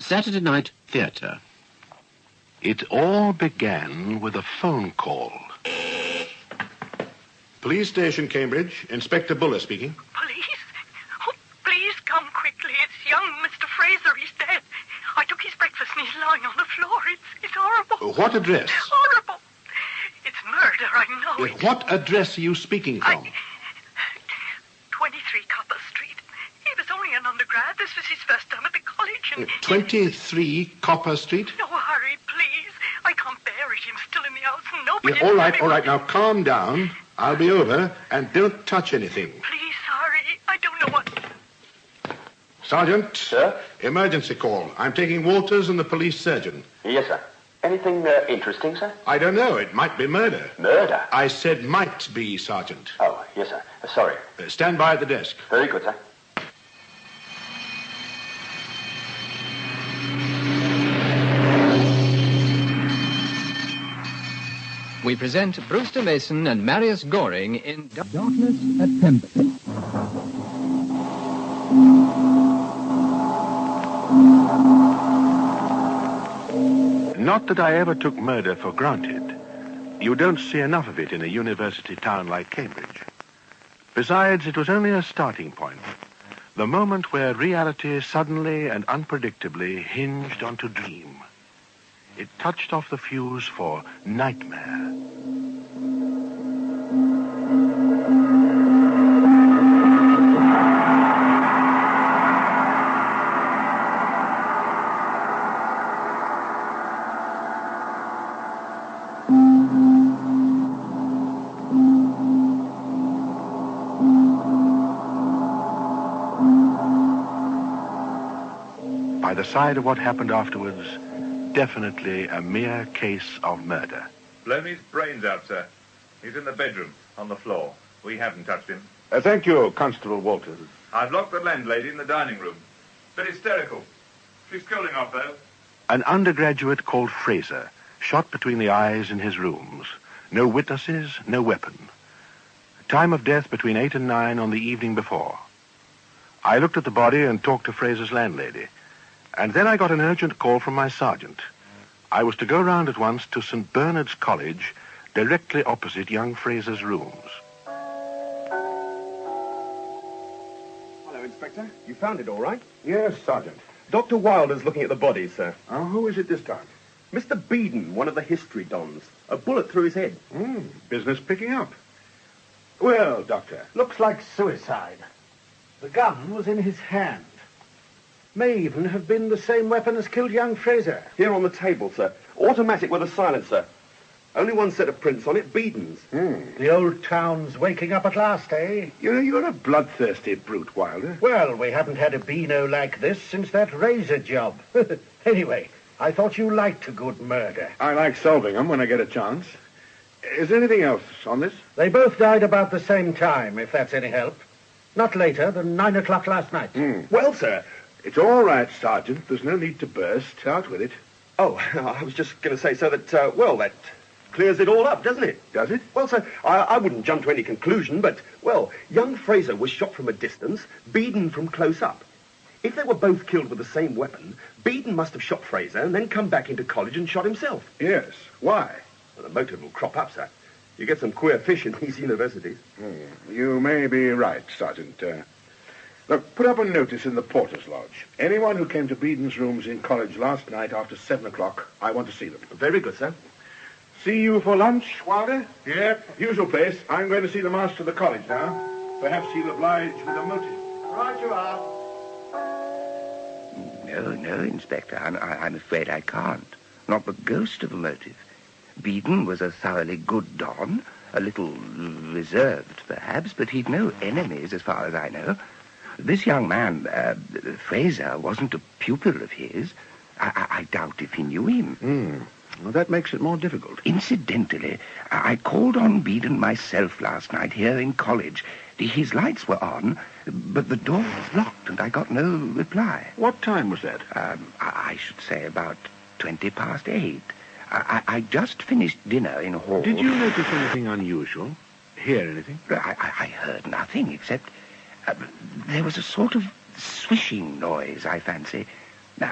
Saturday Night Theatre. It all began with a phone call. Police Station, Cambridge. Inspector Buller speaking. Police? Oh, please come quickly. It's young Mr. Fraser. He's dead. I took his breakfast and he's lying on the floor. It's horrible. What address? Horrible. It's murder, I know it. What address are you speaking from? 23 Copper Street. He was only an undergrad. This was his first time at the college. And 23 Copper Street? No, hurry, please. I can't bear it. Him still in the house and nobody... All right. Now, calm down. I'll be over, and don't touch anything. Please, hurry. I don't know what... Sergeant. Sir? Emergency call. I'm taking Walters and the police surgeon. Yes, sir. Anything interesting, sir? I don't know. It might be murder. Murder? I said might be, Sergeant. Oh, yes, sir. Sorry. Stand by at the desk. Very good, sir. We present Brewster Mason and Marius Goring in Darkness at Pemberley. Not that I ever took murder for granted. You don't see enough of it in a university town like Cambridge. Besides, it was only a starting point. The moment where reality suddenly and unpredictably hinged onto dream. It touched off the fuse for nightmare. By the side of what happened afterwards, definitely a mere case of murder. Blown his brains out, sir. He's in the bedroom, on the floor. We haven't touched him. Thank you, Constable Walters. I've locked the landlady in the dining room. Bit hysterical. She's cooling off, though. An undergraduate called Fraser, shot between the eyes in his rooms. No witnesses, no weapon. Time of death between 8 and 9 on the evening before. I looked at the body and talked to Fraser's landlady. And then I got an urgent call from my sergeant. I was to go round at once to St. Bernard's College, directly opposite young Fraser's rooms. Hello, Inspector. You found it all right? Yes, Sergeant. Dr. Wilder's looking at the body, sir. Oh, who is it this time? Mr. Beeden, one of the history dons. A bullet through his head. Business picking up. Well, Doctor. Looks like suicide. The gun was in his hand. May even have been the same weapon as killed young Fraser. Here on the table, sir. Automatic with a silencer. Only one set of prints on it, Beeden's. The old town's waking up at last, eh? You're a bloodthirsty brute, Wilder. Well, we haven't had a Beano like this since that razor job. Anyway, I thought you liked a good murder. I like solving them when I get a chance. Is there anything else on this? They both died about the same time, if that's any help. Not later than 9 o'clock last night. Well, sir... It's all right, Sergeant. There's no need to burst. Out with it. Oh, I was just going to say, sir, that, that clears it all up, doesn't it? Does it? Well, sir, I wouldn't jump to any conclusion, but, well, young Fraser was shot from a distance, Beeden from close up. If they were both killed with the same weapon, Beeden must have shot Fraser and then come back into college and shot himself. Yes. Why? Well, the motive will crop up, sir. You get some queer fish in these universities. You may be right, Sergeant. Look, put up a notice in the Porter's Lodge. Anyone who came to Beeden's rooms in college last night after 7 o'clock, I want to see them. Very good, sir. See you for lunch, Wilder? Yep. Usual place. I'm going to see the master of the college now. Perhaps he'll oblige with a motive. Right you are. No, Inspector. I'm afraid I can't. Not the ghost of a motive. Beeden was a thoroughly good don, a little reserved, perhaps, but he'd no enemies as far as I know. This young man, Fraser, wasn't a pupil of his. I doubt if he knew him. Well, that makes it more difficult. Incidentally, I called on Beeden myself last night here in college. His lights were on, but the door was locked and I got no reply. What time was that? I should say about 8:20. I just finished dinner in hall. Did you notice anything unusual? Hear anything? I heard nothing except... there was a sort of swishing noise, I fancy. Now,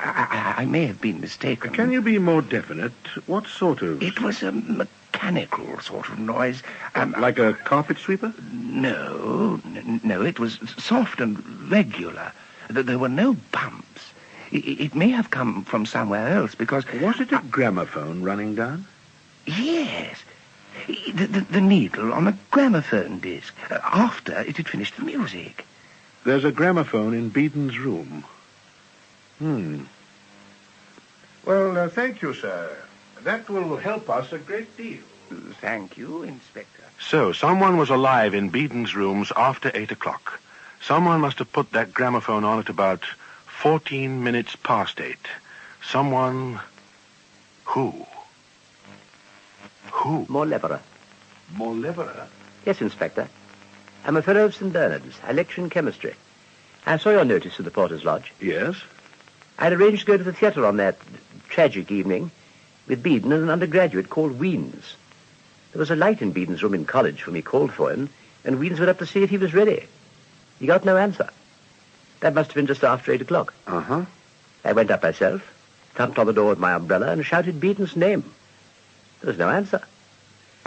I may have been mistaken. Can you be more definite? What sort of... It was a mechanical sort of noise. Like a carpet sweeper? No, it was soft and regular. There were no bumps. It may have come from somewhere else, because... Was it a gramophone running down? Yes. The needle on a gramophone disc, after it had finished the music. There's a gramophone in Beeden's room. Well, thank you, sir. That will help us a great deal. Thank you, Inspector. So, someone was alive in Beeden's rooms after 8 o'clock. Someone must have put that gramophone on at about 14 minutes past 8. Someone... Who? Who? Morleverer. Morleverer? Yes, Inspector. I'm a fellow of St. Bernard's. I lecture in chemistry. I saw your notice at the Porter's Lodge. Yes? I'd arranged to go to the theatre on that tragic evening with Beeden and an undergraduate called Weens. There was a light in Beeden's room in college when we called for him, and Weens went up to see if he was ready. He got no answer. That must have been just after 8 o'clock. Uh-huh. I went up myself, thumped on the door with my umbrella, and shouted Beeden's name. There was no answer.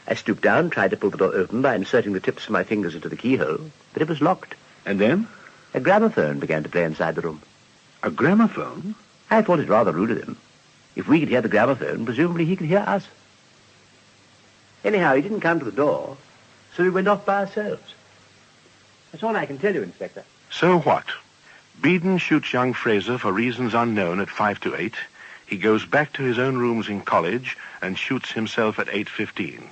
I stooped down, tried to pull the door open by inserting the tips of my fingers into the keyhole, but it was locked. And then? A gramophone began to play inside the room. A gramophone? I thought it rather rude of him. If we could hear the gramophone, presumably he could hear us. Anyhow, he didn't come to the door, so we went off by ourselves. That's all I can tell you, Inspector. So what? Beeden shoots young Fraser for reasons unknown at 5 to 8. He goes back to his own rooms in college and shoots himself at 8:15.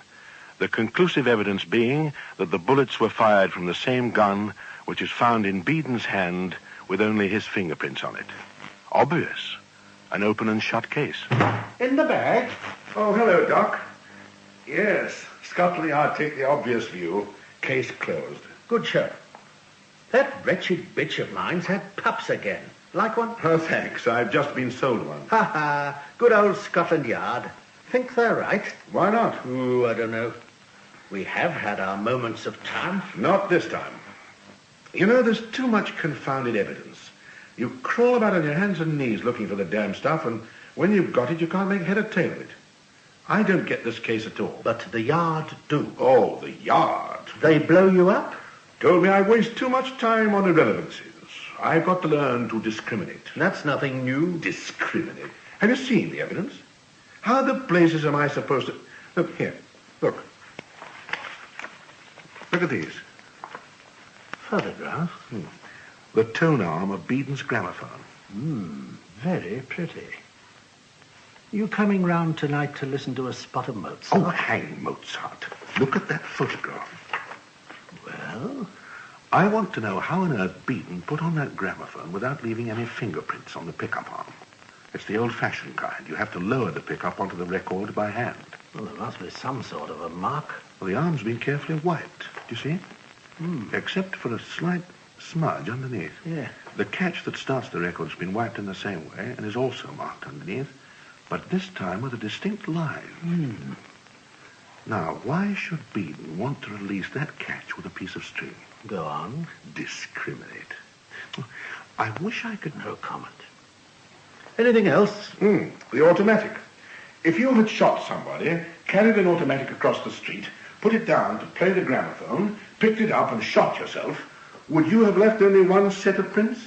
The conclusive evidence being that the bullets were fired from the same gun which is found in Beeden's hand with only his fingerprints on it. Obvious. An open and shut case. In the bag? Oh, hello, Doc. Yes, Scotland Yard take the obvious view. Case closed. Good show. That wretched bitch of mine's had pups again. Like one? Oh, thanks. I've just been sold one. Ha ha. Good old Scotland Yard. Think they're right? Why not? Oh, I don't know. We have had our moments of time. Not this time. You know, there's too much confounded evidence. You crawl about on your hands and knees looking for the damn stuff, and when you've got it, you can't make head or tail of it. I don't get this case at all. But the Yard do. Oh, the Yard. They blow you up? Told me I waste too much time on irrelevancies. I've got to learn to discriminate. That's nothing new. Discriminate? Have you seen the evidence? How the blazes am I supposed to... Look, here. Look. Look at these. Photograph? The tone arm of Beeden's gramophone. Very pretty. You coming round tonight to listen to a spot of Mozart? Oh, hang Mozart. Look at that photograph. Well? I want to know how on earth Beeden put on that gramophone without leaving any fingerprints on the pickup arm. It's the old-fashioned kind. You have to lower the pickup onto the record by hand. Well, there must be some sort of a mark. Well, the arm's been carefully wiped. Do you see? Except for a slight smudge underneath. Yeah. The catch that starts the record's been wiped in the same way and is also marked underneath, but this time with a distinct line. Now, why should Beeden want to release that catch with a piece of string? Go on. Discriminate. I wish I could... No comment. Anything else? The automatic. If you had shot somebody, carried an automatic across the street, put it down to play the gramophone, picked it up and shot yourself, would you have left only one set of prints?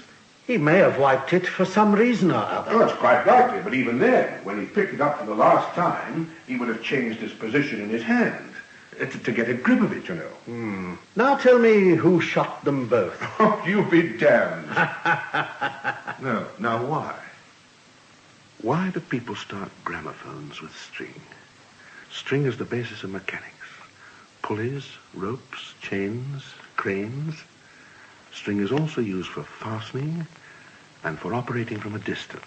He may have wiped it for some reason or other. Oh, that's quite likely, but even then, when he picked it up for the last time, he would have changed his position in his hand to get a grip of it, you know. Now tell me who shot them both. Oh, you be damned. No, now why? Why do people start gramophones with string? String is the basis of mechanics. Pulleys, ropes, chains, cranes. String is also used for fastening and for operating from a distance.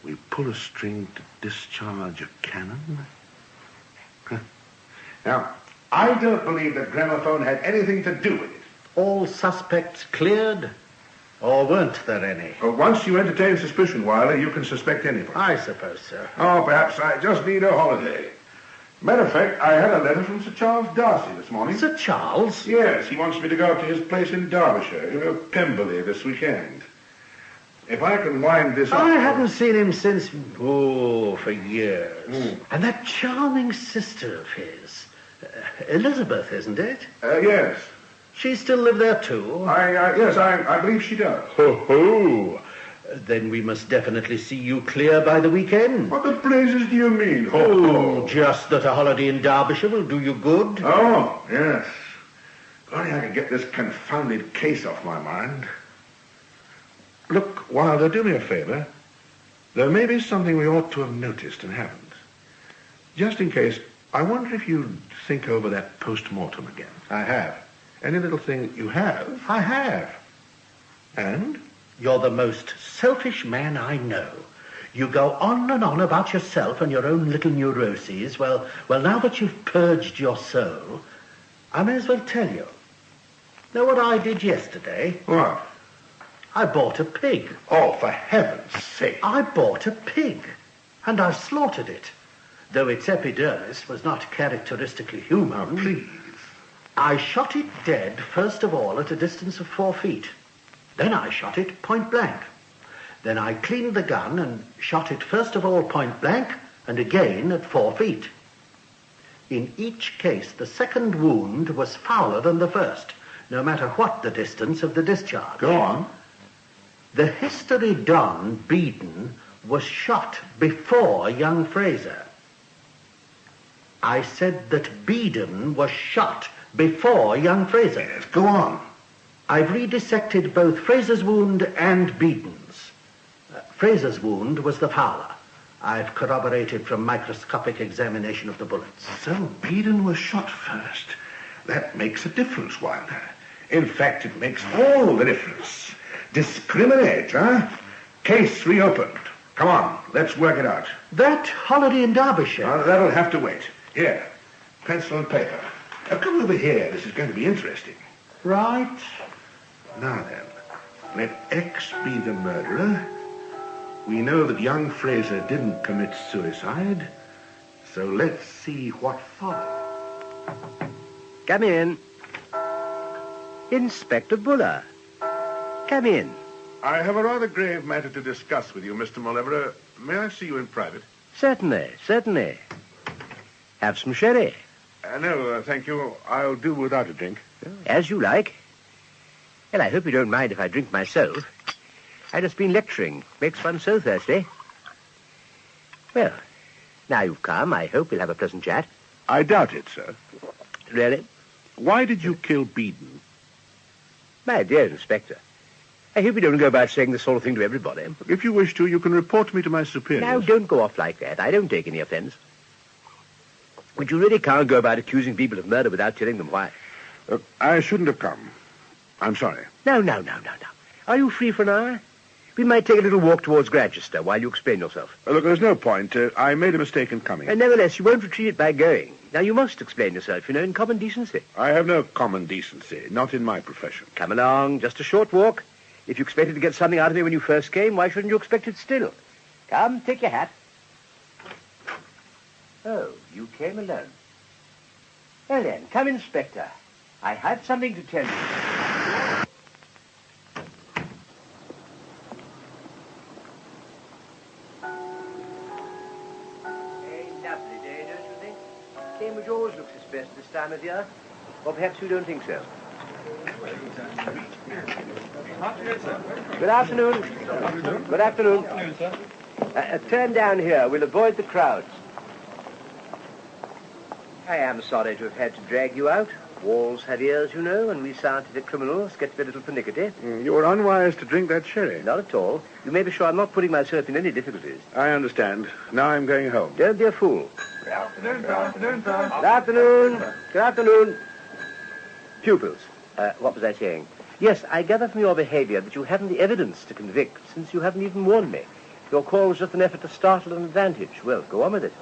We pull a string to discharge a cannon. Now, I don't believe that gramophone had anything to do with it. All suspects cleared? Or weren't there any? Well, once you entertain suspicion, Wilder, you can suspect anyone. I suppose so. Oh, perhaps I just need a holiday. Matter of fact, I had a letter from Sir Charles Darcy this morning. Sir Charles? Yes, he wants me to go up to his place in Derbyshire, Pemberley, this weekend. If I can wind this up... I haven't seen him since, for years. And that charming sister of his, Elizabeth, isn't it? Yes. She still live there too? Yes, I believe she does. Ho. Then we must definitely see you clear by the weekend. What the blazes do you mean? Just that a holiday in Derbyshire will do you good. Oh, yes. If only I could get this confounded case off my mind. Look, Wilder, do me a favour. There may be something we ought to have noticed and haven't. Just in case, I wonder if you'd think over that post-mortem again. I have. Any little thing that you have? I have. And? You're the most selfish man I know. You go on and on about yourself and your own little neuroses. Well, now that you've purged your soul, I may as well tell you. Know what I did yesterday? What? I bought a pig. Oh, for heaven's sake. I bought a pig, and I slaughtered it, though its epidermis was not characteristically human. Oh, please. I shot it dead, first of all, at a distance of 4 feet. Then I shot it point blank. Then I cleaned the gun and shot it first of all point blank and again at 4 feet. In each case, the second wound was fouler than the first, no matter what the distance of the discharge. Go on. The history don, Beedon, was shot before young Fraser. I said that Beedon was shot before young Fraser. Yes, go on. I've redissected both Fraser's wound and Beedon's. Fraser's wound was the fouler. I've corroborated from microscopic examination of the bullets. So Beedon was shot first. That makes a difference, Wilder. In fact, it makes all the difference. Discriminate, huh? Case reopened. Come on, let's work it out. That holiday in Derbyshire? That'll have to wait. Here, pencil and paper. Now, come over here. This is going to be interesting. Right. Now then, let X be the murderer. We know that young Fraser didn't commit suicide, so let's see what followed. Come in. Inspector Buller. Come in. I have a rather grave matter to discuss with you, Mr. Mauleverer. May I see you in private? Certainly. Have some sherry. No, thank you. I'll do without a drink. As you like. Well, I hope you don't mind if I drink myself. I've just been lecturing. Makes one so thirsty. Well, now you've come, I hope we'll have a pleasant chat. I doubt it, sir. Really? Why did you kill Beedon? My dear Inspector, I hope you don't go about saying this sort of thing to everybody. If you wish to, you can report me to my superiors. Now, don't go off like that. I don't take any offense. But you really can't go about accusing people of murder without telling them why. I shouldn't have come. I'm sorry. No. Are you free for an hour? We might take a little walk towards Granchester while you explain yourself. Look, there's no point. I made a mistake in coming. And nevertheless, you won't retreat it by going. Now, you must explain yourself, in common decency. I have no common decency, not in my profession. Come along, just a short walk. If you expected to get something out of me when you first came, why shouldn't you expect it still? Come, take your hat. Oh, you came alone. Well then, come, Inspector. I have something to tell you. A lovely day, don't you think? Cambridge always looks its best this time of year. Or perhaps you don't think so. Good afternoon. Good afternoon. Turn down here. We'll avoid the crowds. I am sorry to have had to drag you out. Walls have ears, and we scientific criminals get to be a little pernickety. You were unwise to drink that sherry. Not at all. You may be sure I'm not putting myself in any difficulties. I understand. Now I'm going home. Don't be a fool. Good afternoon, sir. Good afternoon. Good afternoon. Pupils. What was I saying? Yes, I gather from your behavior that you haven't the evidence to convict, since you haven't even warned me. Your call was just an effort to startle an advantage. Well, go on with it.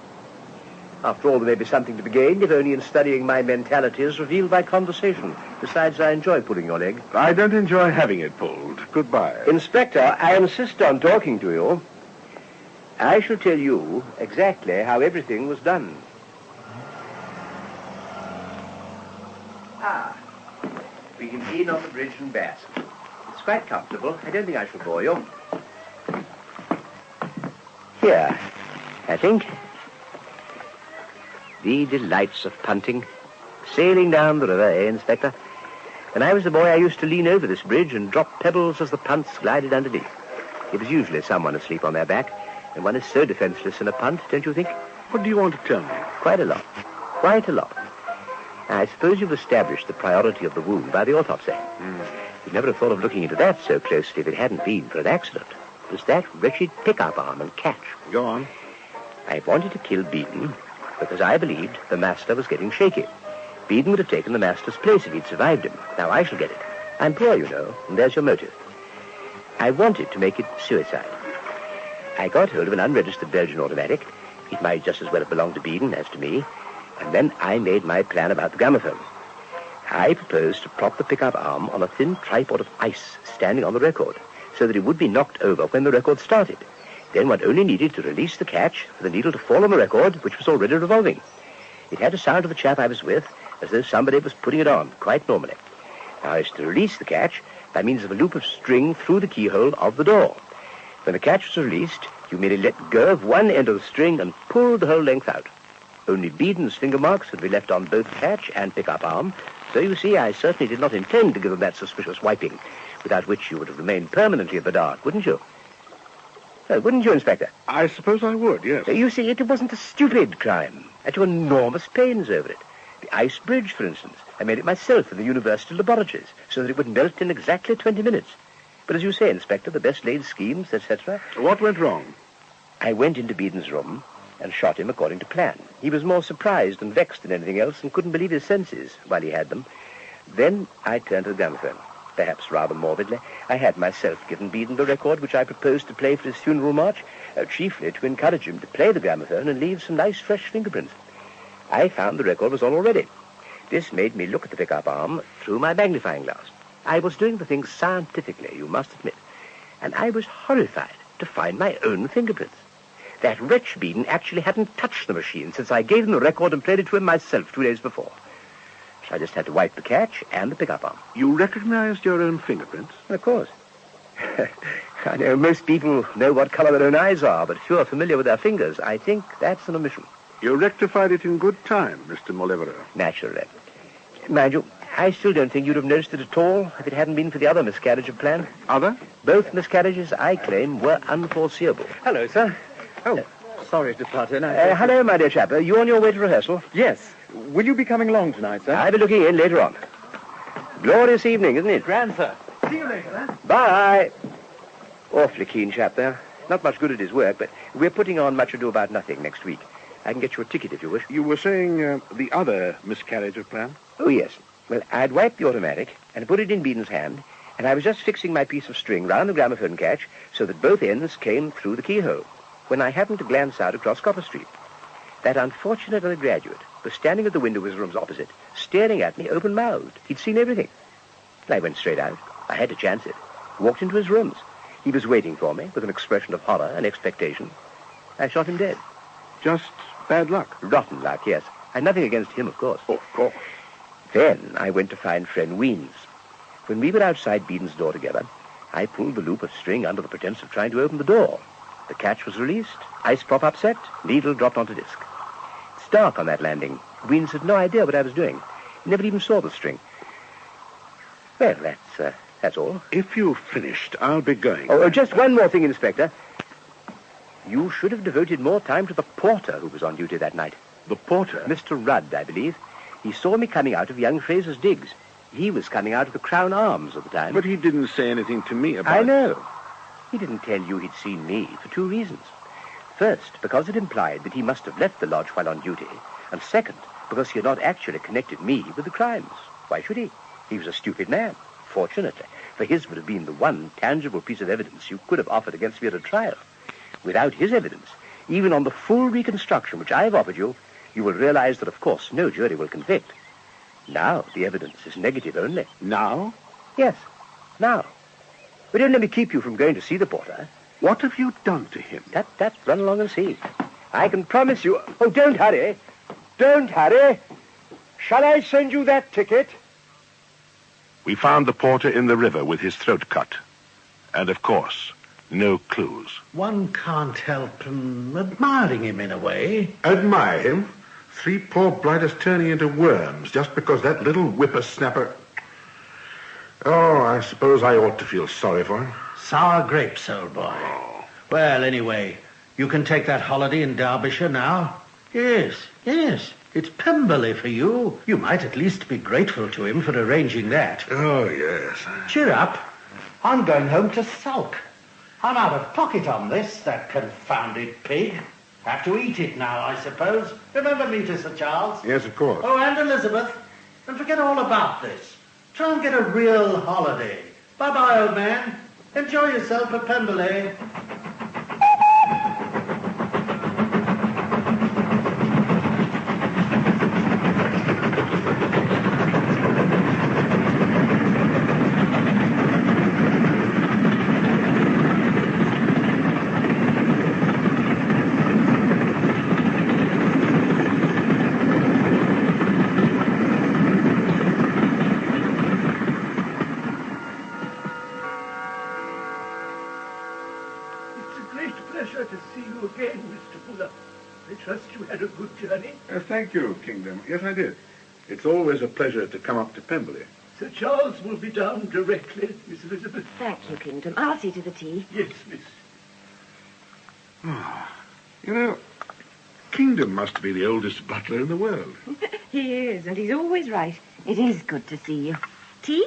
After all, there may be something to be gained, if only in studying my mentality as revealed by conversation. Besides, I enjoy pulling your leg. I don't enjoy having it pulled. Goodbye. Inspector, I insist on talking to you. I shall tell you exactly how everything was done. We can lean on the bridge and bask. It's quite comfortable. I don't think I shall bore you. Here, I think. The delights of punting. Sailing down the river, eh, Inspector? When I was a boy, I used to lean over this bridge and drop pebbles as the punts glided underneath. It was usually someone asleep on their back, and one is so defenseless in a punt, don't you think? What do you want to tell me? Quite a lot. Quite a lot. Now, I suppose you've established the priority of the wound by the autopsy. You'd never have thought of looking into that so closely if it hadn't been for an accident. It was that wretched pick-up arm and catch. Go on. I wanted to kill Beeden because I believed the master was getting shaky. Beeden would have taken the master's place if he'd survived him. Now I shall get it. I'm poor, you know, and there's your motive. I wanted to make it suicide. I got hold of an unregistered Belgian automatic. It might just as well have belonged to Beeden as to me. And then I made my plan about the gramophone. I proposed to prop the pickup arm on a thin tripod of ice standing on the record, so that it would be knocked over when the record started. Then one only needed to release the catch for the needle to fall on the record, which was already revolving. It had a sound to the chap I was with, as though somebody was putting it on, quite normally. Now I was to release the catch by means of a loop of string through the keyhole of the door. When the catch was released, you merely let go of one end of the string and pulled the whole length out. Only Beeden's finger marks would be left on both catch and pickup arm, so you see I certainly did not intend to give them that suspicious wiping, without which you would have remained permanently in the dark, wouldn't you? Wouldn't you, Inspector? I suppose I would, yes. You see, it wasn't a stupid crime. I took enormous pains over it. The ice bridge, for instance. I made it myself in the university laboratories, so that it would melt in exactly 20 minutes. But as you say, Inspector, the best-laid schemes, etc. What went wrong? I went into Beeden's room and shot him according to plan. He was more surprised and vexed than anything else and couldn't believe his senses while he had them. Then I turned to the gramophone. Perhaps rather morbidly, I had myself given Beeden the record which I proposed to play for his funeral march, chiefly to encourage him to play the gramophone and leave some nice fresh fingerprints. I found the record was all already. This made me look at the pickup arm through my magnifying glass. I was doing the thing scientifically, you must admit, and I was horrified to find my own fingerprints. That wretch Beeden actually hadn't touched the machine since I gave him the record and played it to him myself 2 days before. So I just had to wipe the catch and the pickup arm. You recognized your own fingerprints? Of course. I know most people know what color their own eyes are, but few are familiar with their fingers. I think that's an omission. You rectified it in good time, Mr. Molevero. Naturally. Mind you, I still don't think you'd have noticed it at all if it hadn't been for the other miscarriage of plan. Other? Both miscarriages, I claim, were unforeseeable. Hello, sir. Oh, sorry to butt in. Hello, my dear chap. Are you on your way to rehearsal? Yes. Will you be coming along tonight, sir? I'll be looking in later on. Glorious evening, isn't it? Grand, sir. See you later, then. Bye. Awfully keen chap there. Not much good at his work, but we're putting on Much Ado About Nothing next week. I can get you a ticket if you wish. You were saying the other miscarriage of plan? Oh, yes. Well, I'd wiped the automatic and put it in Beeden's hand, and I was just fixing my piece of string round the gramophone catch so that both ends came through the keyhole, when I happened to glance out across Copper Street. That unfortunate undergraduate was standing at the window of his rooms opposite, staring at me open-mouthed. He'd seen everything. I went straight out. I had to chance it. Walked into his rooms. He was waiting for me with an expression of horror and expectation. I shot him dead. Just bad luck? Rotten luck, yes. I had nothing against him, of course. Oh, of course. Then I went to find friend Weens. When we were outside Beeden's door together, I pulled the loop of string under the pretense of trying to open the door. The catch was released, ice prop upset, needle dropped onto disc. It's dark on that landing. Weens had no idea what I was doing. He never even saw the string. Well, that's all. If you've finished, I'll be going. Oh, just one more thing, Inspector. You should have devoted more time to the porter who was on duty that night. The porter? Mr. Rudd, I believe. He saw me coming out of young Fraser's digs. He was coming out of the Crown Arms at the time. But he didn't say anything to me about I know. He didn't tell you he'd seen me for 2 reasons. First, because it implied that he must have left the lodge while on duty. And second, because he had not actually connected me with the crimes. Why should he? He was a stupid man, fortunately, for his would have been the one tangible piece of evidence you could have offered against me at a trial. Without his evidence, even on the full reconstruction which I've offered you, you will realize that, of course, no jury will convict. Now the evidence is negative only. Now? Yes, now. But don't let me keep you from going to see the porter. What have you done to him? Run along and see. I can promise you... Oh, don't hurry. Don't hurry. Shall I send you that ticket? We found the porter in the river with his throat cut. And, of course, No clues. One can't help admiring him in a way. Admire him? 3 poor blighters turning into worms just because that little whippersnapper... Oh, I suppose I ought to feel sorry for him. Sour grapes, old boy. Oh. Well, anyway, you can take that holiday in Derbyshire now. Yes. It's Pemberley for you. You might at least be grateful to him for arranging that. Oh, yes. Cheer up. I'm going home to sulk. I'm out of pocket on this, that confounded pig. Have to eat it now, I suppose. Remember me to Sir Charles? Yes, of course. Oh, and Elizabeth. And forget all about this. Try and get a real holiday. Bye-bye, old man. Enjoy yourself at Pemberley. Thank you, Kingdom. Yes, I did. It's always a pleasure to come up to Pemberley. Sir Charles will be down directly, Miss Elizabeth. Thank you, Kingdom. I'll see to the tea. Yes, miss. You know, Kingdom must be the oldest butler in the world. He is, and he's always right. It is good to see you. Tea?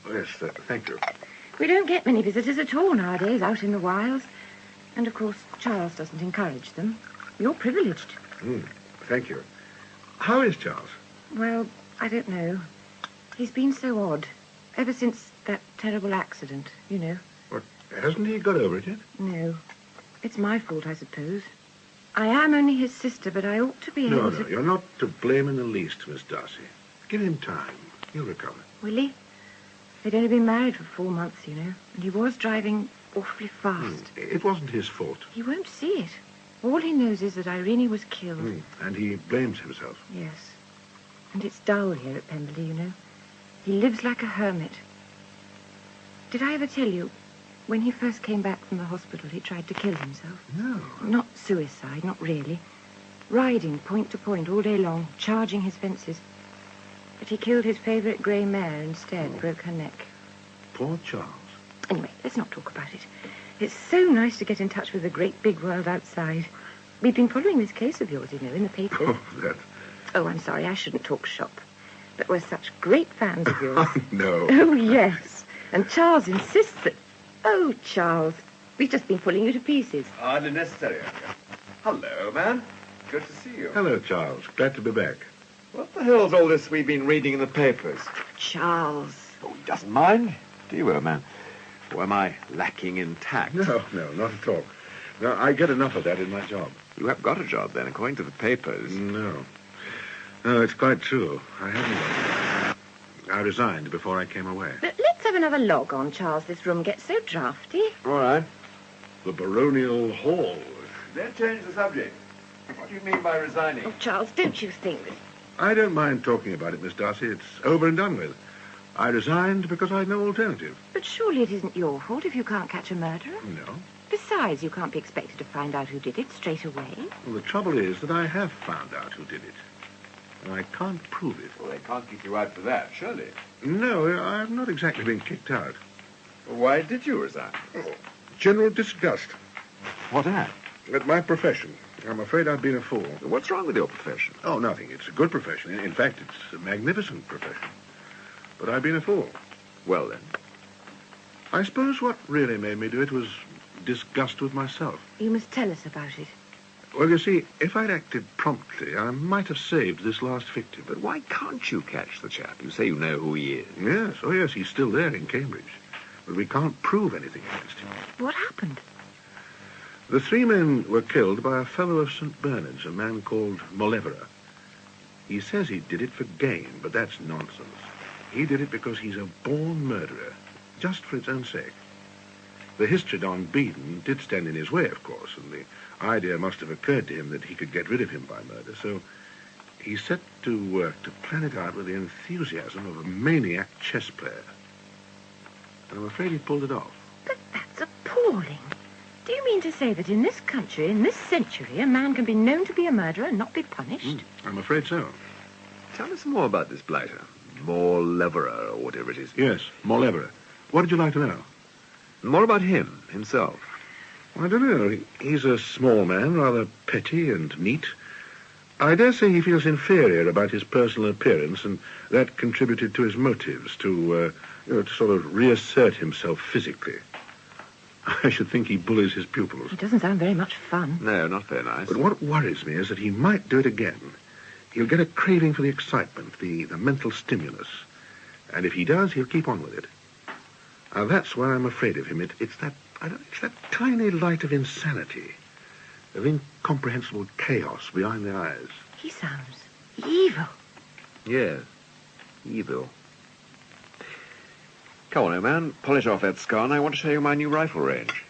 Oh, yes, thank you. We don't get many visitors at all nowadays out in the wilds. And, of course, Charles doesn't encourage them. You're privileged. Thank you. How is Charles? Well, I don't know. He's been so odd. Ever since that terrible accident, you know. What, hasn't he got over it yet? No. It's my fault, I suppose. I am only his sister, but I ought to be able to... No, you're not to blame in the least, Miss Darcy. Give him time. He'll recover. Will he? They'd only been married for 4 months, you know, and he was driving awfully fast. It wasn't his fault. He won't see it. All he knows is that Irene was killed. And he blames himself. Yes. And it's dull here at Pemberley, you know. He lives like a hermit. Did I ever tell you, when he first came back from the hospital, he tried to kill himself? No. Not suicide, not really. Riding point to point all day long, charging his fences. But he killed his favourite grey mare instead, broke her neck. Poor Charles. Anyway, let's not talk about it. It's so nice to get in touch with the great big world outside. We've been following this case of yours, you know, in the paper. Oh, that... Oh, I'm sorry, I shouldn't talk shop. But we're such great fans of yours. No. Oh, yes. And Charles insists that... Oh, Charles, we've just been pulling you to pieces. Hardly necessary, Uncle. Hello, man. Good to see you. Hello, Charles. Glad to be back. What the hell's all this we've been reading in the papers? Charles. Oh, he doesn't mind. Do you, old man? Or am I lacking in tact? No, not at all. No, I get enough of that in my job. You have got a job, then, according to the papers. No, it's quite true. I haven't got it. I resigned before I came away. But let's have another log on, Charles. This room gets so drafty. All right. The baronial hall. Then change the subject. What do you mean by resigning? Oh, Charles, don't you think... I don't mind talking about it, Miss Darcy. It's over and done with. I resigned because I had no alternative. But surely it isn't your fault if you can't catch a murderer. No. Besides, you can't be expected to find out who did it straight away. Well, the trouble is that I have found out who did it. And I can't prove it. Well, they can't kick you out for that, surely. No, I've not exactly been kicked out. Well, why did you resign? Oh, general disgust. What at? At my profession. I'm afraid I've been a fool. What's wrong with your profession? Oh, nothing. It's a good profession. In fact, it's a magnificent profession. But I've been a fool. Well, then. I suppose what really made me do it was disgust with myself. You must tell us about it. Well, you see, if I'd acted promptly, I might have saved this last victim. But why can't you catch the chap? You say you know who he is. Yes, oh yes, he's still there in Cambridge. But we can't prove anything against him. What happened? The 3 men were killed by a fellow of St. Bernard's, a man called Molevera. He says he did it for gain, but that's nonsense. He did it because he's a born murderer, just for its own sake. The history on Beedon did stand in his way, of course, and the idea must have occurred to him that he could get rid of him by murder, so he set to work to plan it out with the enthusiasm of a maniac chess player. And I'm afraid he pulled it off. But that's appalling. Do you mean to say that in this country, in this century, a man can be known to be a murderer and not be punished? I'm afraid so. Tell us more about this blighter. More Leverer, or whatever it is. Yes, Mauleverer. What did you like to know? More about him, himself. I don't know. He's a small man, rather petty and neat. I dare say he feels inferior about his personal appearance, and that contributed to his motives, to sort of reassert himself physically. I should think he bullies his pupils. It doesn't sound very much fun. No, not very nice. But what worries me is that he might do it again. He'll get a craving for the excitement, the mental stimulus. And if he does, he'll keep on with it. Now, that's where I'm afraid of him. It's that tiny light of insanity, of incomprehensible chaos behind the eyes. He sounds evil. Yes, evil. Come on, old man, polish off that scar, and I want to show you my new rifle range.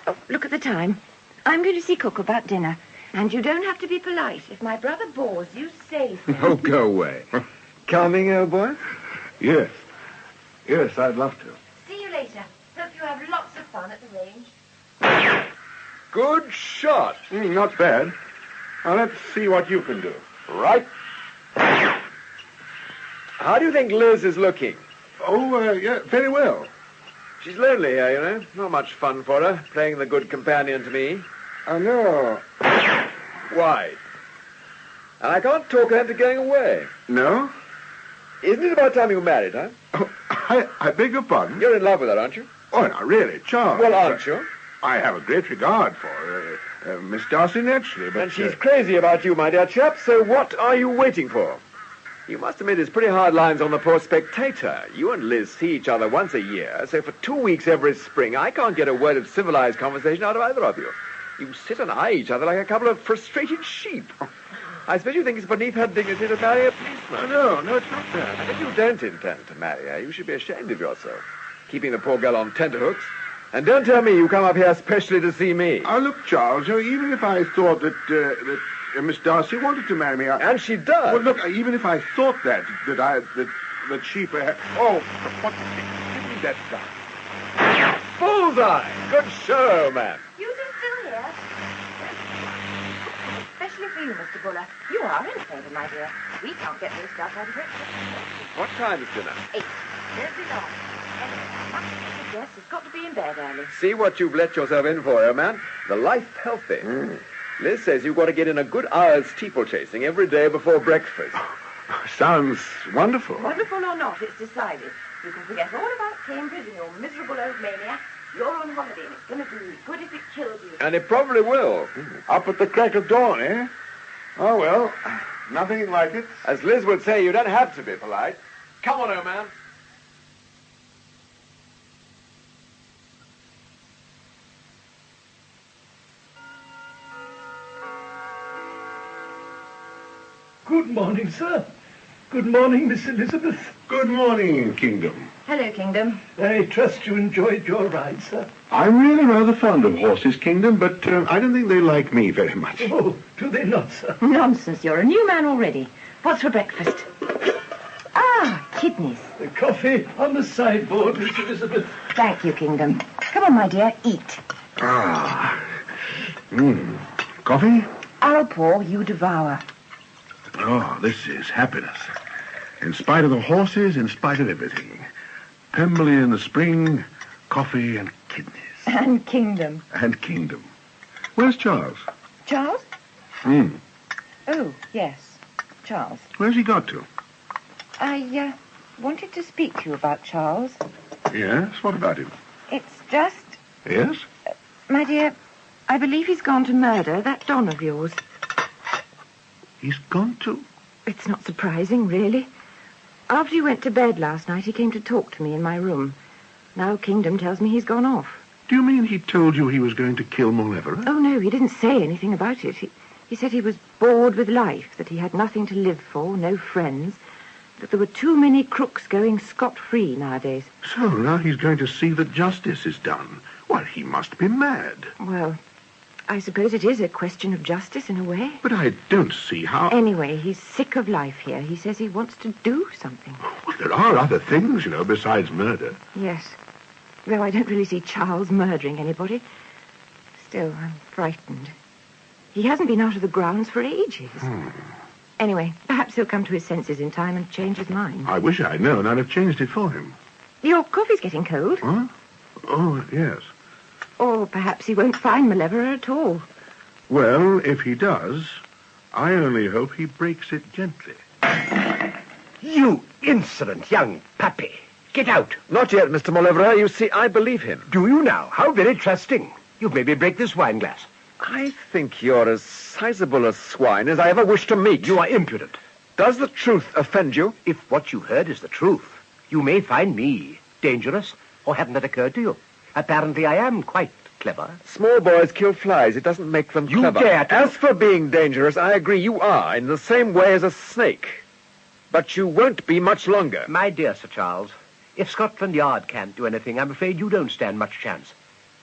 Oh, look at the time. I'm going to see Cook about dinner. And you don't have to be polite. If my brother bores you, say so. Oh, go away. Coming, old boy? Yes. Yes, I'd love to. See you later. Hope you have lots of fun at the range. Good shot. Not bad. Now, let's see what you can do. Right. How do you think Liz is looking? Oh, yeah, very well. She's lonely here, you know. Not much fun for her, playing the good companion to me. I know. Why? And I can't talk her into going away. No? Isn't it about time you were married, huh? Oh, I beg your pardon? You're in love with her, aren't you? Oh, no, really, Charles. Well, aren't you? I have a great regard for her. Miss Darcy, naturally, but... And she's crazy about you, my dear chap, so what are you waiting for? You must admit it's pretty hard lines on the poor spectator. You and Liz see each other once a year, so for 2 weeks every spring, I can't get a word of civilized conversation out of either of you. You sit and eye each other like a couple of frustrated sheep. I suppose you think it's beneath her dignity to marry a policeman. No, it's not that. And if you don't intend to marry her, you should be ashamed of yourself, keeping the poor girl on tenterhooks. And don't tell me you come up here specially to see me. Oh, look, Charles, even if I thought that Miss Darcy wanted to marry me... And she does. Well, look, even if I thought that she perhaps... Oh, what... Give me that gun. Bullseye! Good show, man. You two still here? Especially for you, Mr. Buller. You are in favour, my dear. We can't get this stuff out of it. What time is dinner? 8. Don't be long. The guest has got to be in bed early. See what you've let yourself in for, old man. The life healthy. Liz says you've got to get in a good hour's steeplechasing every day before breakfast. Sounds wonderful. Wonderful or not, it's decided. You can forget all about Cambridge and your miserable old mania. You're on holiday, and it's going to do you good if it kills you. And it probably will. Up at the crack of dawn, eh? Oh, well, nothing like it. As Liz would say, you don't have to be polite. Come on, old man. Good morning, sir. Good morning, Miss Elizabeth. Good morning, Kingdom. Hello, Kingdom. I trust you enjoyed your ride, sir. I'm really rather fond of horses, Kingdom, but I don't think they like me very much. Oh, do they not, sir? Nonsense, you're a new man already. What's for breakfast? Ah, kidneys. The coffee on the sideboard, Miss Elizabeth. Thank you, Kingdom. Come on, my dear, eat. Coffee? I'll pour, you devour. Oh, this is happiness. In spite of the horses, in spite of everything. Pemberley in the spring, coffee and kidneys. And Kingdom. And Kingdom. Where's Charles? Charles? Oh, yes. Charles. Where's he got to? I wanted to speak to you about Charles. Yes? What about him? It's just... Yes? My dear, I believe he's gone to murder that Don of yours. He's gone to... It's not surprising, really. After you went to bed last night, he came to talk to me in my room. Now Kingdom tells me he's gone off. Do you mean he told you he was going to kill Mauleverer? Oh, no, he didn't say anything about it. He said he was bored with life, that he had nothing to live for, no friends, that there were too many crooks going scot-free nowadays. So now he's going to see that justice is done. Well, he must be mad. Well, I suppose it is a question of justice in a way. But I don't see how... Anyway, he's sick of life here. He says he wants to do something. Well, there are other things, besides murder. Yes. Though I don't really see Charles murdering anybody. Still, I'm frightened. He hasn't been out of the grounds for ages. Anyway, perhaps he'll come to his senses in time and change his mind. I wish I'd known. I'd have changed it for him. Your coffee's getting cold. Huh? Oh, yes. Or perhaps he won't find Malevola at all. Well, if he does, I only hope he breaks it gently. You insolent young puppy. Get out. Not yet, Mr. Malevola. You see, I believe him. Do you now? How very trusting. You've made me break this wine glass. I think you're as sizable a swine as I ever wish to meet. You are impudent. Does the truth offend you? If what you heard is the truth, you may find me dangerous, or hadn't that occurred to you? Apparently I am quite clever. Small boys kill flies. It doesn't make them clever. Dare to... As for being dangerous, I agree you are, in the same way as a snake. But you won't be much longer. My dear Sir Charles, if Scotland Yard can't do anything, I'm afraid you don't stand much chance.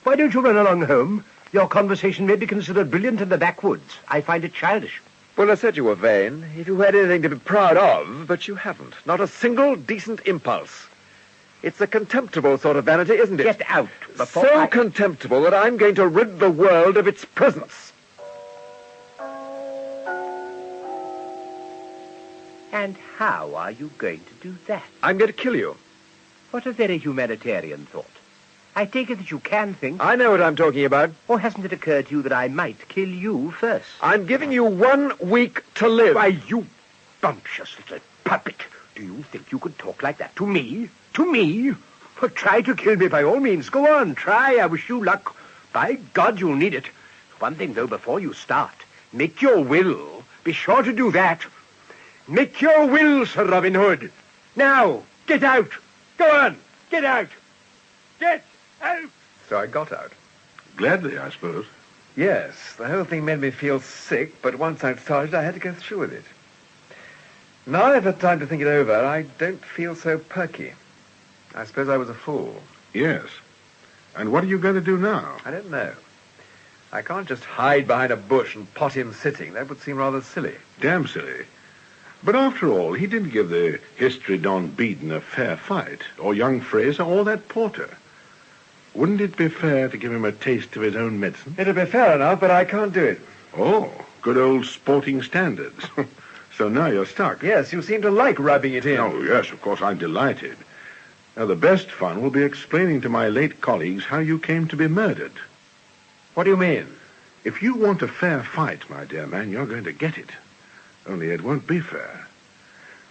Why don't you run along home? Your conversation may be considered brilliant in the backwoods. I find it childish. Well, I said you were vain. If you had anything to be proud of, but you haven't. Not a single decent impulse. It's a contemptible sort of vanity, isn't it? Get out before So contemptible that I'm going to rid the world of its presence. And how are you going to do that? I'm going to kill you. What a very humanitarian thought. I take it that you can think. I know what I'm talking about. Or hasn't it occurred to you that I might kill you first? I'm giving you 1 week to live. Why, you bumptious little puppet. Do you think you could talk like that to me? To me? Well, try to kill me by all means. Go on, try. I wish you luck. By God, you'll need it. One thing, though, before you start. Make your will. Be sure to do that. Make your will, Sir Robin Hood. Now, get out. Go on, get out. Get out. So I got out. Gladly, I suppose. Yes, the whole thing made me feel sick, but once I'd started, I had to go through with it. Now I've had time to think it over, I don't feel so perky. I suppose I was a fool. Yes. And what are you going to do now? I don't know. I can't just hide behind a bush and pot him sitting. That would seem rather silly. Damn silly. But after all, he didn't give the history Don Beeden a fair fight, or young Fraser, or that porter. Wouldn't it be fair to give him a taste of his own medicine? It'll be fair enough, but I can't do it. Oh, good old sporting standards. So now you're stuck. Yes, you seem to like rubbing it in. Oh, yes, of course, I'm delighted. Now, the best fun will be explaining to my late colleagues how you came to be murdered. What do you mean? If you want a fair fight, my dear man, you're going to get it. Only it won't be fair.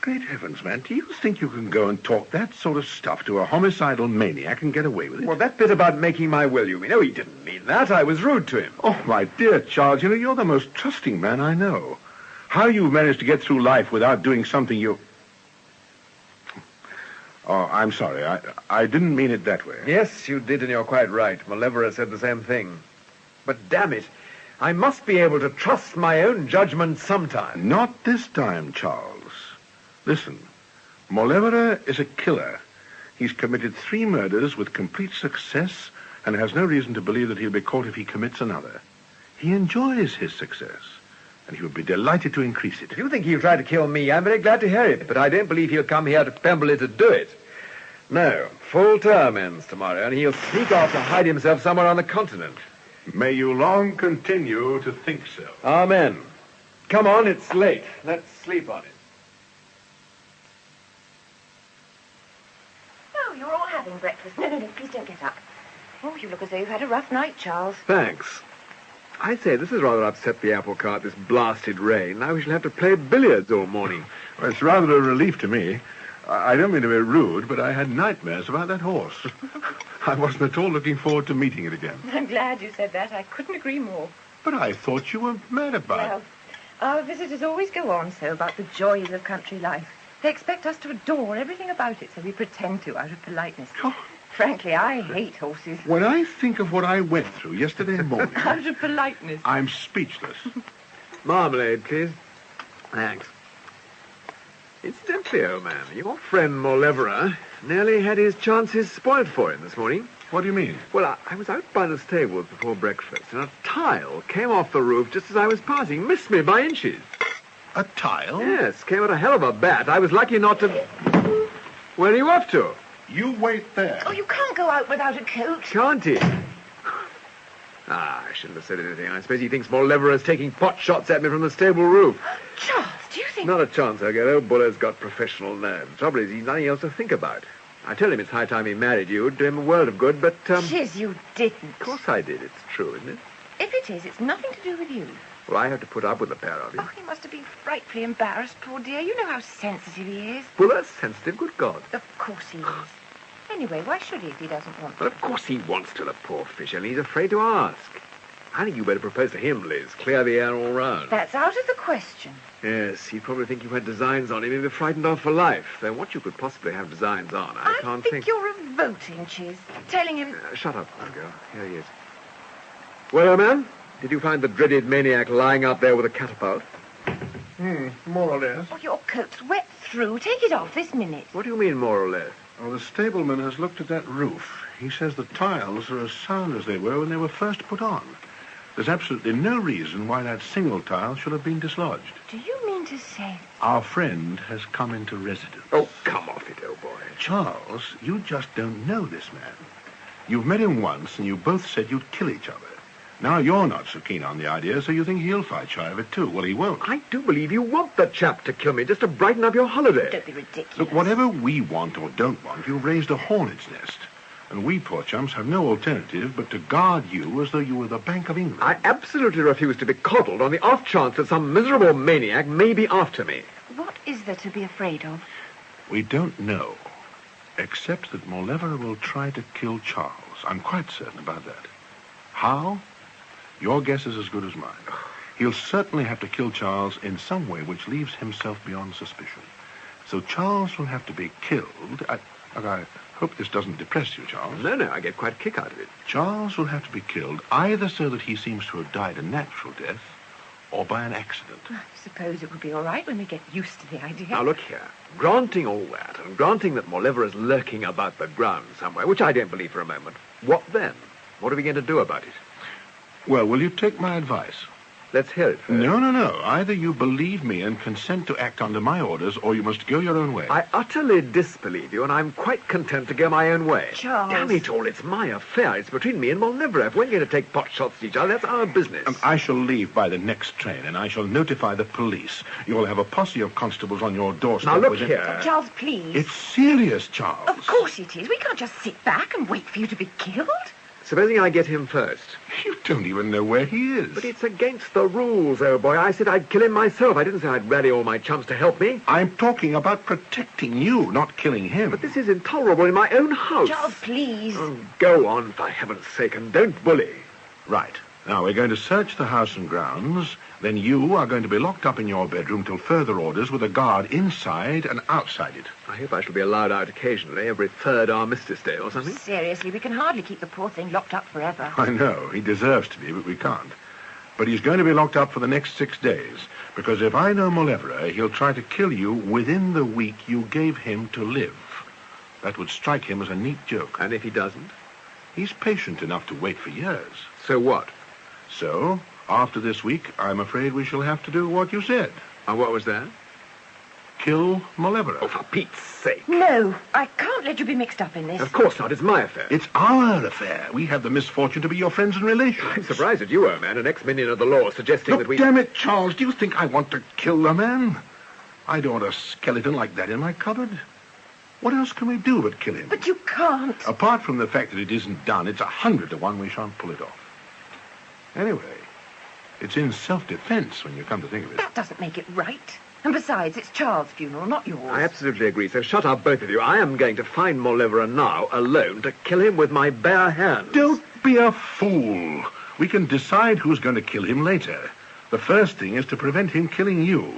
Great heavens, man, do you think you can go and talk that sort of stuff to a homicidal maniac and get away with it? Well, that bit about making my will, you mean? Oh, he didn't mean that. I was rude to him. Oh, my dear Charles, you know, you're the most trusting man I know. How you've managed to get through life without doing something you... Oh, I'm sorry. I didn't mean it that way. Yes, you did, and you're quite right. Malevola said the same thing. But damn it, I must be able to trust my own judgment sometime. Not this time, Charles. Listen, Malevola is a killer. He's committed 3 murders with complete success and has no reason to believe that he'll be caught if he commits another. He enjoys his success, and he would be delighted to increase it. If you think he'll try to kill me, I'm very glad to hear it, but I don't believe he'll come here to Pemberley to do it. No, full term ends tomorrow, and he'll sneak off to hide himself somewhere on the continent. May you long continue to think so. Amen. Come on, it's late. Let's sleep on it. Oh, you're all having breakfast. No, please don't get up. Oh, you look as though you've had a rough night, Charles. Thanks. I say, this has rather upset the apple cart, this blasted rain. Now we shall have to play billiards all morning. Well, it's rather a relief to me. I don't mean to be rude, but I had nightmares about that horse. I wasn't at all looking forward to meeting it again. I'm glad you said that. I couldn't agree more. But I thought you were mad about it. Well, our visitors always go on so about the joys of country life. They expect us to adore everything about it, so we pretend to out of politeness. Oh. Frankly, I hate horses. When I think of what I went through yesterday morning... Out of politeness. I'm speechless. Marmalade, please. Thanks. Incidentally, old man, your friend Malevola nearly had his chances spoiled for him this morning. What do you mean? Well, I was out by the stables before breakfast, and a tile came off the roof just as I was passing. Missed me by inches. A tile? Yes, came at a hell of a bat. I was lucky not to... Where are you off to? You wait there. Oh, you can't go out without a coat. Can't he? I shouldn't have said anything. I suppose he thinks Mauleverer's taking pot shots at me from the stable roof. Charles, do you think... Not a chance, I get. Old Buller's got professional nerve. Trouble is, he's nothing else to think about. I tell him it's high time he married you. It'd do him a world of good, but, Chiz, you didn't. Of course I did. It's true, isn't it? If it is, it's nothing to do with you. Well, I have to put up with the pair of you. Oh, he must have been frightfully embarrassed, poor dear. You know how sensitive he is. Buller's sensitive, good God. Of course he is. Anyway, why should he if he doesn't want to? Well, of course he wants to, the poor fish, and he's afraid to ask. I think you better propose to him, Liz. Clear the air all round. That's out of the question. Yes, he'd probably think you had designs on him and be frightened off for life. Though what you could possibly have designs on, I can't think. You're revolting, Chiz. Telling him... Shut up, little girl. Here he is. Well, old man, did you find the dreaded maniac lying out there with a catapult? More or less. Oh, your coat's wet through. Take it off this minute. What do you mean, more or less? Well, the stableman has looked at that roof. He says the tiles are as sound as they were when they were first put on. There's absolutely no reason why that single tile should have been dislodged. Do you mean to say... Our friend has come into residence. Oh, come off it, old boy. Charles, you just don't know this man. You've met him once, and you both said you'd kill each other. Now you're not so keen on the idea, so you think he'll fight shy of it, too. Well, he won't. I do believe you want the chap to kill me just to brighten up your holiday. Don't be ridiculous. Look, whatever we want or don't want, you've raised a hornet's nest. And we poor chumps have no alternative but to guard you as though you were the Bank of England. I absolutely refuse to be coddled on the off chance that some miserable maniac may be after me. What is there to be afraid of? We don't know, except that Mauleverer will try to kill Charles. I'm quite certain about that. How? Your guess is as good as mine. He'll certainly have to kill Charles in some way which leaves himself beyond suspicion. So Charles will have to be killed. I hope this doesn't depress you, Charles. No, I get quite a kick out of it. Charles will have to be killed either so that he seems to have died a natural death or by an accident. I suppose it would be all right when we get used to the idea. Now, look here. Granting all that, and granting that Mauleverer is lurking about the ground somewhere, which I don't believe for a moment, what then? What are we going to do about it? Well, will you take my advice? Let's hear it first. No. Either you believe me and consent to act under my orders, or you must go your own way. I utterly disbelieve you, and I'm quite content to go my own way. Charles. Damn it all, it's my affair. It's between me and Mauleverer. If we're going to take pot shots at each other, that's our business. I shall leave by the next train, and I shall notify the police. You'll have a posse of constables on your doorstep. Now, look here. Charles, please. It's serious, Charles. Of course it is. We can't just sit back and wait for you to be killed. Supposing I get him first. You don't even know where he is. But it's against the rules, old boy. I said I'd kill him myself. I didn't say I'd rally all my chums to help me. I'm talking about protecting you, not killing him. But this is intolerable in my own house. Charles, please. Oh, go on, for heaven's sake, and don't bully. Right. Now, we're going to search the house and grounds. Then you are going to be locked up in your bedroom till further orders with a guard inside and outside it. I hope I shall be allowed out occasionally, every third Armistice Day or something. Seriously, we can hardly keep the poor thing locked up forever. I know. He deserves to be, but we can't. But he's going to be locked up for the next 6 days, because if I know Mauleverer, he'll try to kill you within the week you gave him to live. That would strike him as a neat joke. And if he doesn't? He's patient enough to wait for years. So what? So, after this week, I'm afraid we shall have to do what you said. And what was that? Kill Mauleverer. Oh, for Pete's sake. No, I can't let you be mixed up in this. Of course not. It's my affair. It's our affair. We have the misfortune to be your friends and relations. I'm surprised at you, old man, an ex-minion of the law, suggesting that we... Damn it, Charles. Do you think I want to kill the man? I don't want a skeleton like that in my cupboard. What else can we do but kill him? But you can't. Apart from the fact that it isn't done, it's 100 to 1 we shan't pull it off. Anyway, it's in self-defense when you come to think of it. That doesn't make it right. And besides, it's Charles' funeral, not yours. I absolutely agree, so shut up, both of you. I am going to find Mauleverer now, alone, to kill him with my bare hands. Don't be a fool. We can decide who's going to kill him later. The first thing is to prevent him killing you.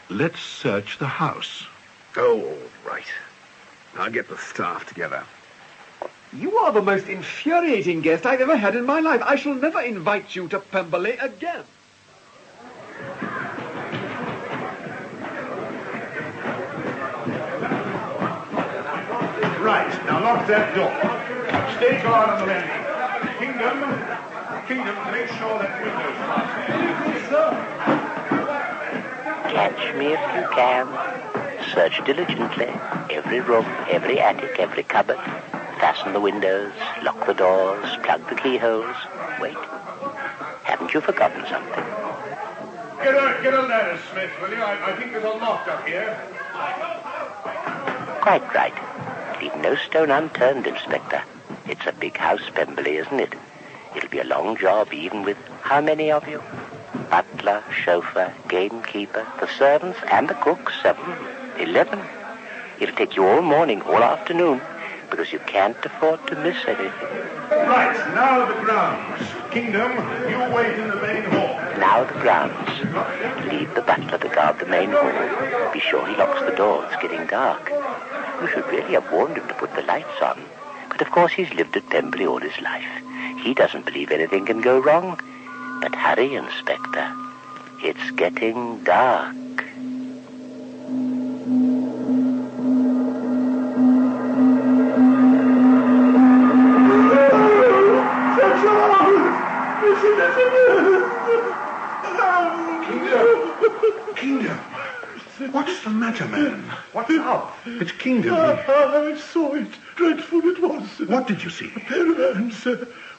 Let's search the house. Oh, all right. I'll get the staff together. You are the most infuriating guest I've ever had in my life. I shall never invite you to Pemberley again. Right, now lock that door. Stay guard on the landing. Kingdom, make sure that window's fastened. Catch me if you can. search diligently. Every room, every attic, every cupboard. Fasten the windows, lock the doors, plug the keyholes. Wait. Haven't you forgotten something? Get a ladder, Smith, will you? I think there's a loft up here. Quite right. Leave no stone unturned, Inspector. It's a big house, Pemberley, isn't it? It'll be a long job, even with how many of you? Butler, chauffeur, gamekeeper, the servants, and the cooks. 7, 11. It'll take you all morning, all afternoon, because you can't afford to miss anything. Right, now the grounds. Kingdom, you wait in the main hall. Now the grounds. Leave the butler to guard the main hall. Be sure he locks the door. It's getting dark. You should really have warned him to put the lights on. But of course he's lived at Pemberley all his life. He doesn't believe anything can go wrong. But hurry, Inspector. It's getting dark. Kingdom. What's the matter, man? What's up? It's Kingdom. I saw it. Dreadful it was. What did you see? A pair of hands,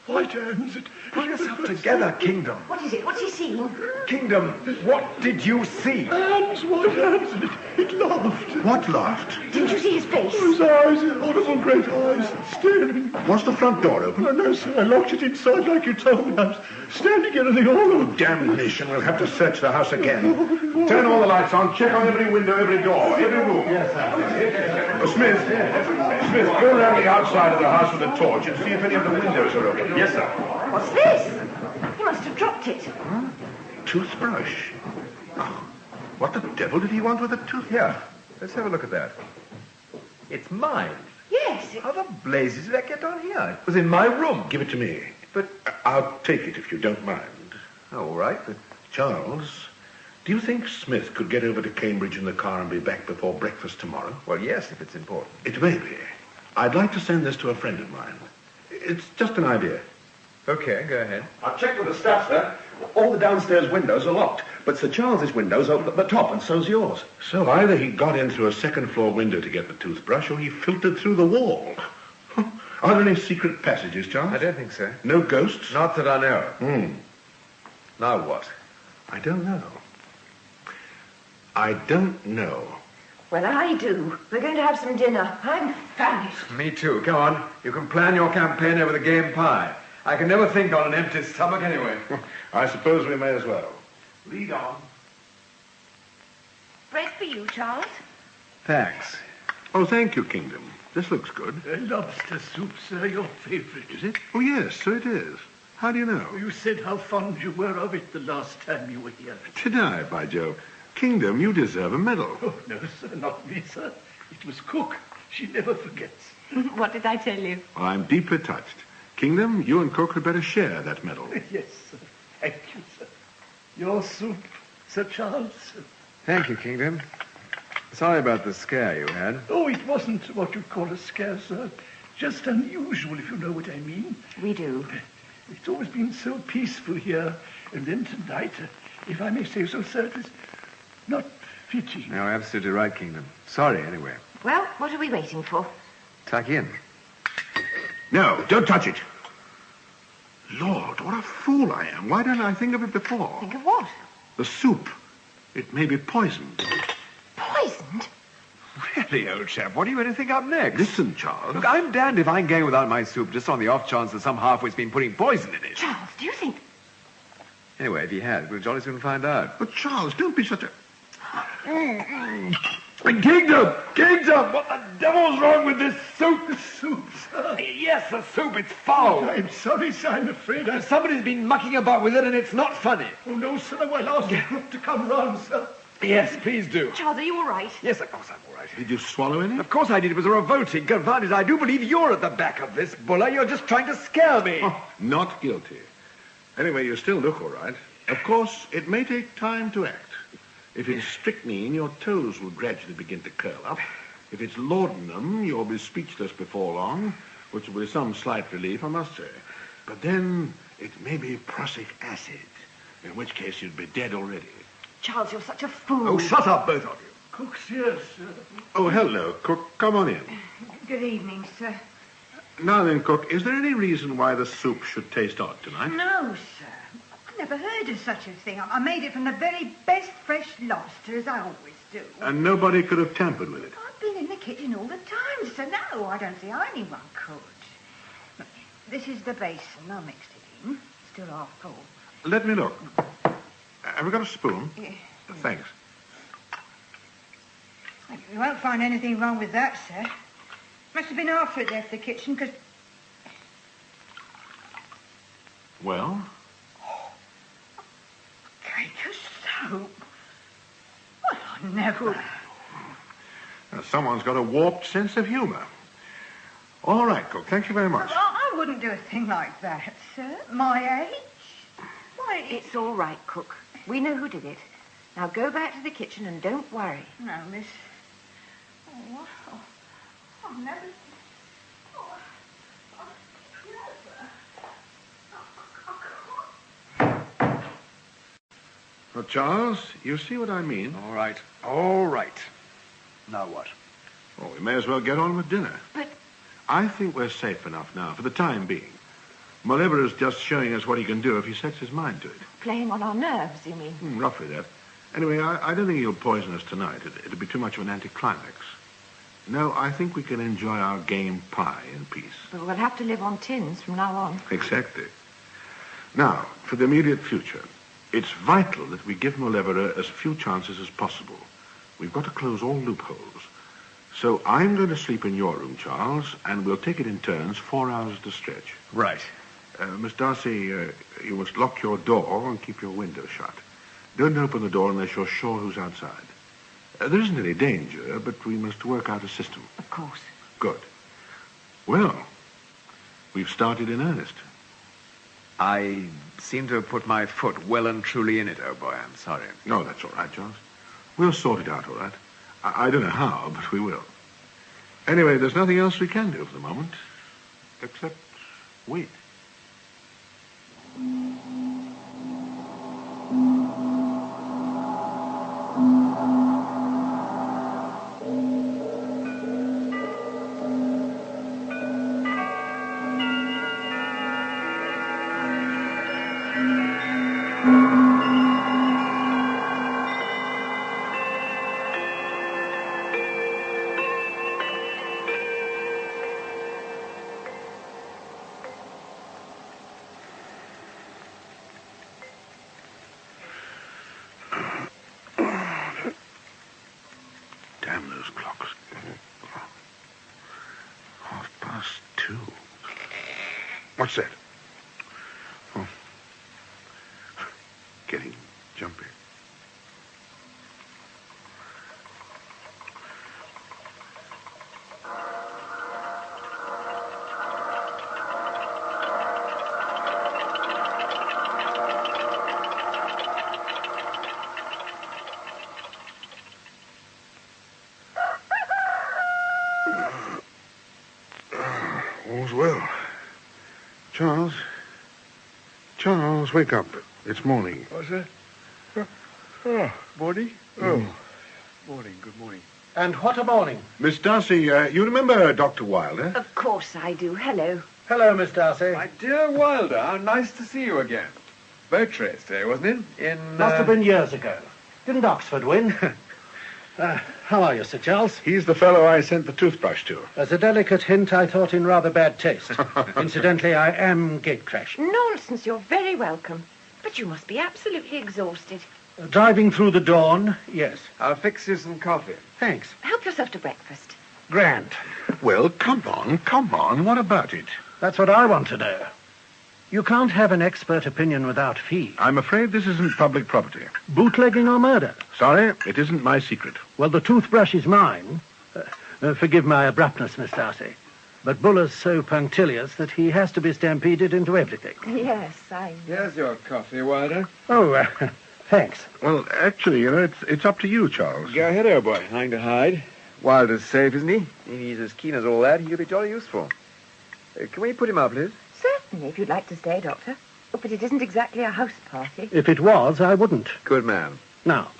white hands. Pull yourself together, Kingdom. What is it? What's he seeing? Kingdom, what did you see? Hands, white hands, and it laughed. What laughed? Didn't you see his face? His eyes, horrible great eyes, staring. Was the front door open? Oh, no, sir, I locked it inside like you told me. I was standing in the hall. Oh, damnation. We'll have to search the house again. Turn all the lights on. Check on every window, every door, every room. Yes, sir. Smith, go around the outside of the house with a torch and see if any of the windows are open. Yes, sir. What's this? He must have dropped it. Toothbrush. Oh, what the devil did he want with a toothbrush? Here, let's have a look at that. It's mine. Yes. How the blazes did that get on here? It was in my room. Give it to me. But, I'll take it if you don't mind. all right, but Charles, do you think Smith could get over to Cambridge in the car and be back before breakfast tomorrow? well, yes, if it's important. It may be. I'd like to send this to a friend of mine. It's just an idea. Okay, go ahead. I've checked with the staff, sir. All the downstairs windows are locked, but Sir Charles's window's open at the top, and so's yours. So either he got in through a second-floor window to get the toothbrush, or he filtered through the wall. Are there any secret passages, Charles? I don't think so. No ghosts? Not that I know of. Now what? I don't know. I don't know. Well, I do. We're going to have some dinner. I'm famished. Me too. Come on. You can plan your campaign over the game pie. I can never think on an empty stomach anyway. I suppose we may as well. Lead on. Bread for you, Charles. Thanks. Oh, thank you, Kingdom. This looks good. Lobster soup, sir, your favourite. Is it? Oh, yes, so it is. How do you know? You said how fond you were of it the last time you were here. Did I, by Jove? Kingdom, you deserve a medal. Oh, no, sir, not me, sir. It was Cook. She never forgets. What did I tell you? Well, I'm deeply touched. Kingdom, you and Cook had better share that medal. Yes, sir. Thank you, sir. Your soup, Sir Charles. Thank you, Kingdom. Sorry about the scare you had. Oh, it wasn't what you'd call a scare, sir. Just unusual, if you know what I mean. We do. It's always been so peaceful here. And then tonight, if I may say so, sir, it was not fitting. No, absolutely right, Kingdom. Sorry, anyway. Well, what are we waiting for? Tuck in. No, don't touch it. Lord, what a fool I am. Why didn't I think of it before? Think of what? The soup. It may be poisoned. Poisoned? Really, old chap, what are you going to think up next? Listen, Charles. Look, I'm damned if I'm going without my soup just on the off chance that some half-wit's been putting poison in it. Charles, do you think... Anyway, if he has, we'll jolly soon find out. But, Charles, don't be such a... Kingdom! Kingdom! What the devil's wrong with this soup? The soup, sir. Yes, the soup. It's foul. I'm sorry, sir. I'm afraid I... Somebody's been mucking about with it, and it's not funny. Oh, no, sir. I'll ask the cook to come round, sir. Yes, please do. Charles, are you all right? Yes, of course I'm all right. Did you swallow any? Of course I did. It was a revolting confounded. I do believe you're at the back of this, Buller. You're just trying to scare me. Oh, not guilty. Anyway, you still look all right. Of course, it may take time to act. If it's strychnine, your toes will gradually begin to curl up. If it's laudanum, you'll be speechless before long, which will be some slight relief, I must say. But then it may be prussic acid, in which case you'd be dead already. Charles, you're such a fool. Oh, shut up, both of you. Cook's here, sir. Oh, hello, Cook. Come on in. Good evening, sir. Now then, Cook, is there any reason why the soup should taste odd tonight? No, sir. I never heard of such a thing. I made it from the very best fresh lobster, as I always do. And nobody could have tampered with it? I've been in the kitchen all the time, so no, I don't see how anyone could. This is the basin. I mixed it in. Still half full. Let me look. Have we got a spoon? Yeah. Thanks. You won't find anything wrong with that, sir. Must have been after it left the kitchen, because... Well? Cake of soap? Well, I never... Now, someone's got a warped sense of humour. All right, Cook, thank you very much. I wouldn't do a thing like that, sir. My age. Why, It's all right, Cook. We know who did it. Now go back to the kitchen and don't worry. No, miss. Oh, what? Oh, I've never... Oh, never... Well, Charles, you see what I mean? All right. All right. Now what? Well, we may as well get on with dinner. But... I think we're safe enough now, for the time being. Molivera's just showing us what he can do if he sets his mind to it. Playing on our nerves, you mean? Roughly that. Anyway, I don't think he'll poison us tonight. It'd be too much of an anticlimax. No, I think we can enjoy our game pie in peace. But we'll have to live on tins from now on. Exactly. Now, for the immediate future, it's vital that we give Molivera as few chances as possible. We've got to close all loopholes. So I'm going to sleep in your room, Charles, and we'll take it in turns, 4 hours at a stretch. Right. Miss Darcy, you must lock your door and keep your window shut. Don't open the door unless you're sure who's outside. There isn't any danger, but we must work out a system. Of course. Good. Well, we've started in earnest. I seem to have put my foot well and truly in it, oh boy. I'm sorry. No, that's all right, Charles. We'll sort it out all right. I don't know how, but we will. Anyway, there's nothing else we can do for the moment, except wait. Damn those clocks. 2:30. What's that? Oh. Getting jumpy. All's well. Charles, wake up. It's morning. What's that? Oh, morning? Oh, morning, good morning. And what a morning. Miss Darcy, you remember Dr. Wilder? Of course I do. Hello. Hello, Miss Darcy. My dear Wilder, how nice to see you again. Boat race day, wasn't it? Must have been years ago. Didn't Oxford win? How are you, Sir Charles? He's the fellow I sent the toothbrush to. As a delicate hint, I thought in rather bad taste. Incidentally, I am gate-crash. Nonsense, you're very welcome. But you must be absolutely exhausted. Driving through the dawn, yes. I'll fix you some coffee. Thanks. Help yourself to breakfast. Grand. Well, come on. What about it? That's what I want to know. You can't have an expert opinion without fee. I'm afraid this isn't public property. Bootlegging or murder? Sorry, it isn't my secret. Well, the toothbrush is mine. Forgive my abruptness, Miss Darcy. But Buller's so punctilious that he has to be stampeded into everything. Yes, Here's your coffee, Wilder. Oh, thanks. Well, actually, it's up to you, Charles. Go ahead, old boy. Nothing to hide. Wilder's safe, isn't he? If he's as keen as all that, he'll be jolly useful. Can we put him up, Liz? Certainly, if you'd like to stay, Doctor. Oh, but it isn't exactly a house party. If it was, I wouldn't. Good man. Now,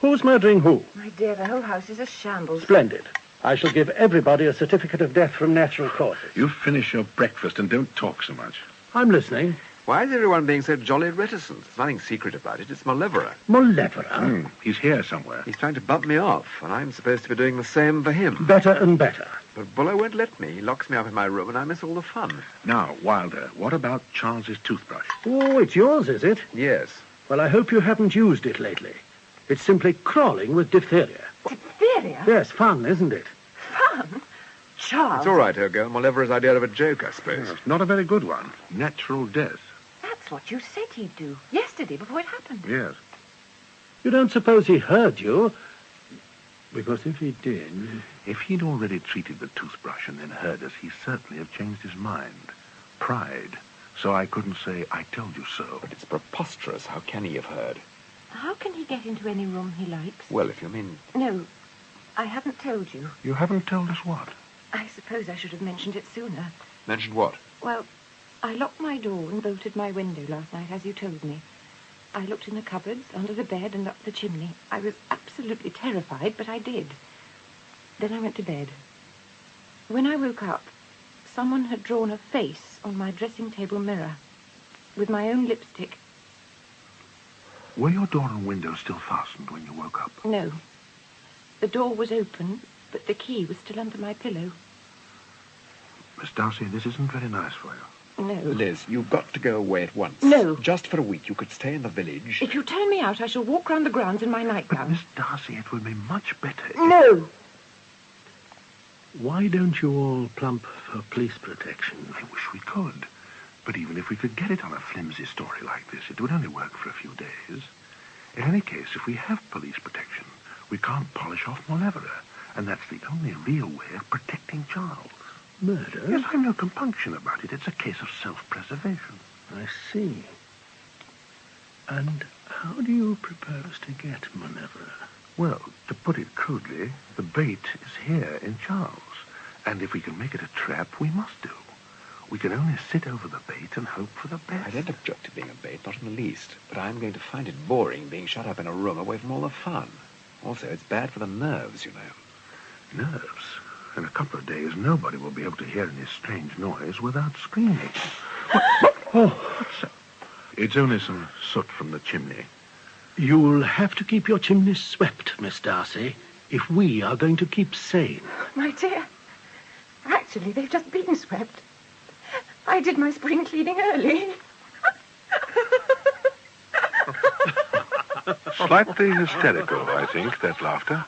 Who's murdering who? My dear, the whole house is a shambles. Splendid. I shall give everybody a certificate of death from natural causes. You finish your breakfast and don't talk so much. I'm listening. Why is everyone being so jolly reticent? There's nothing secret about it. It's Malevera. Malevera? He's here somewhere. He's trying to bump me off, and I'm supposed to be doing the same for him. Better and better. But Buller won't let me. He locks me up in my room, and I miss all the fun. Now, Wilder, what about Charles's toothbrush? Oh, it's yours, is it? Yes. Well, I hope you haven't used it lately. It's simply crawling with diphtheria. Diphtheria? Yes, fun, isn't it? Fun? Charles. It's all right, old girl. Malevera's idea of a joke, I suppose. Not a very good one. Natural death. That's what you said he'd do. Yesterday, before it happened. Yes. You don't suppose he heard you? Because if he did... If he'd already treated the toothbrush and then heard us, he certainly have changed his mind. Pride. So I couldn't say, I told you so. But it's preposterous. How can he have heard? How can he get into any room he likes? Well, if you mean... No, I haven't told you. You haven't told us what? I suppose I should have mentioned it sooner. Mentioned what? Well, I locked my door and bolted my window last night, as you told me. I looked in the cupboards, under the bed, and up the chimney. I was absolutely terrified, but I did. Then I went to bed. When I woke up, someone had drawn a face on my dressing table mirror with my own lipstick. Were your door and window still fastened when you woke up? No. The door was open, but the key was still under my pillow. Miss Darcy, this isn't very nice for you. No. Liz, you've got to go away at once. No. Just for a week. You could stay in the village. If you turn me out, I shall walk round the grounds in my nightgown. Miss Darcy, it would be much better if... No! Why don't you all plump for police protection? I wish we could. But even if we could get it on a flimsy story like this, it would only work for a few days. In any case, if we have police protection, we can't polish off Malevera. And that's the only real way of protecting Charles. Murder? Yes, I've no compunction about it. It's a case of self-preservation. I see. And how do you propose to get Malevera? Well, to put it crudely, the bait is here in Charles. And if we can make it a trap, we must do. We can only sit over the bait and hope for the best. I don't object to being a bait, not in the least. But I'm going to find it boring being shut up in a room away from all the fun. Also, it's bad for the nerves, you know. Nerves? In a couple of days, nobody will be able to hear any strange noise without screaming. What's that? It's only some soot from the chimney. You'll have to keep your chimney swept, Miss Darcy, if we are going to keep sane. My dear, actually, they've just been swept. I did my spring cleaning early. Slightly hysterical, I think, that laughter.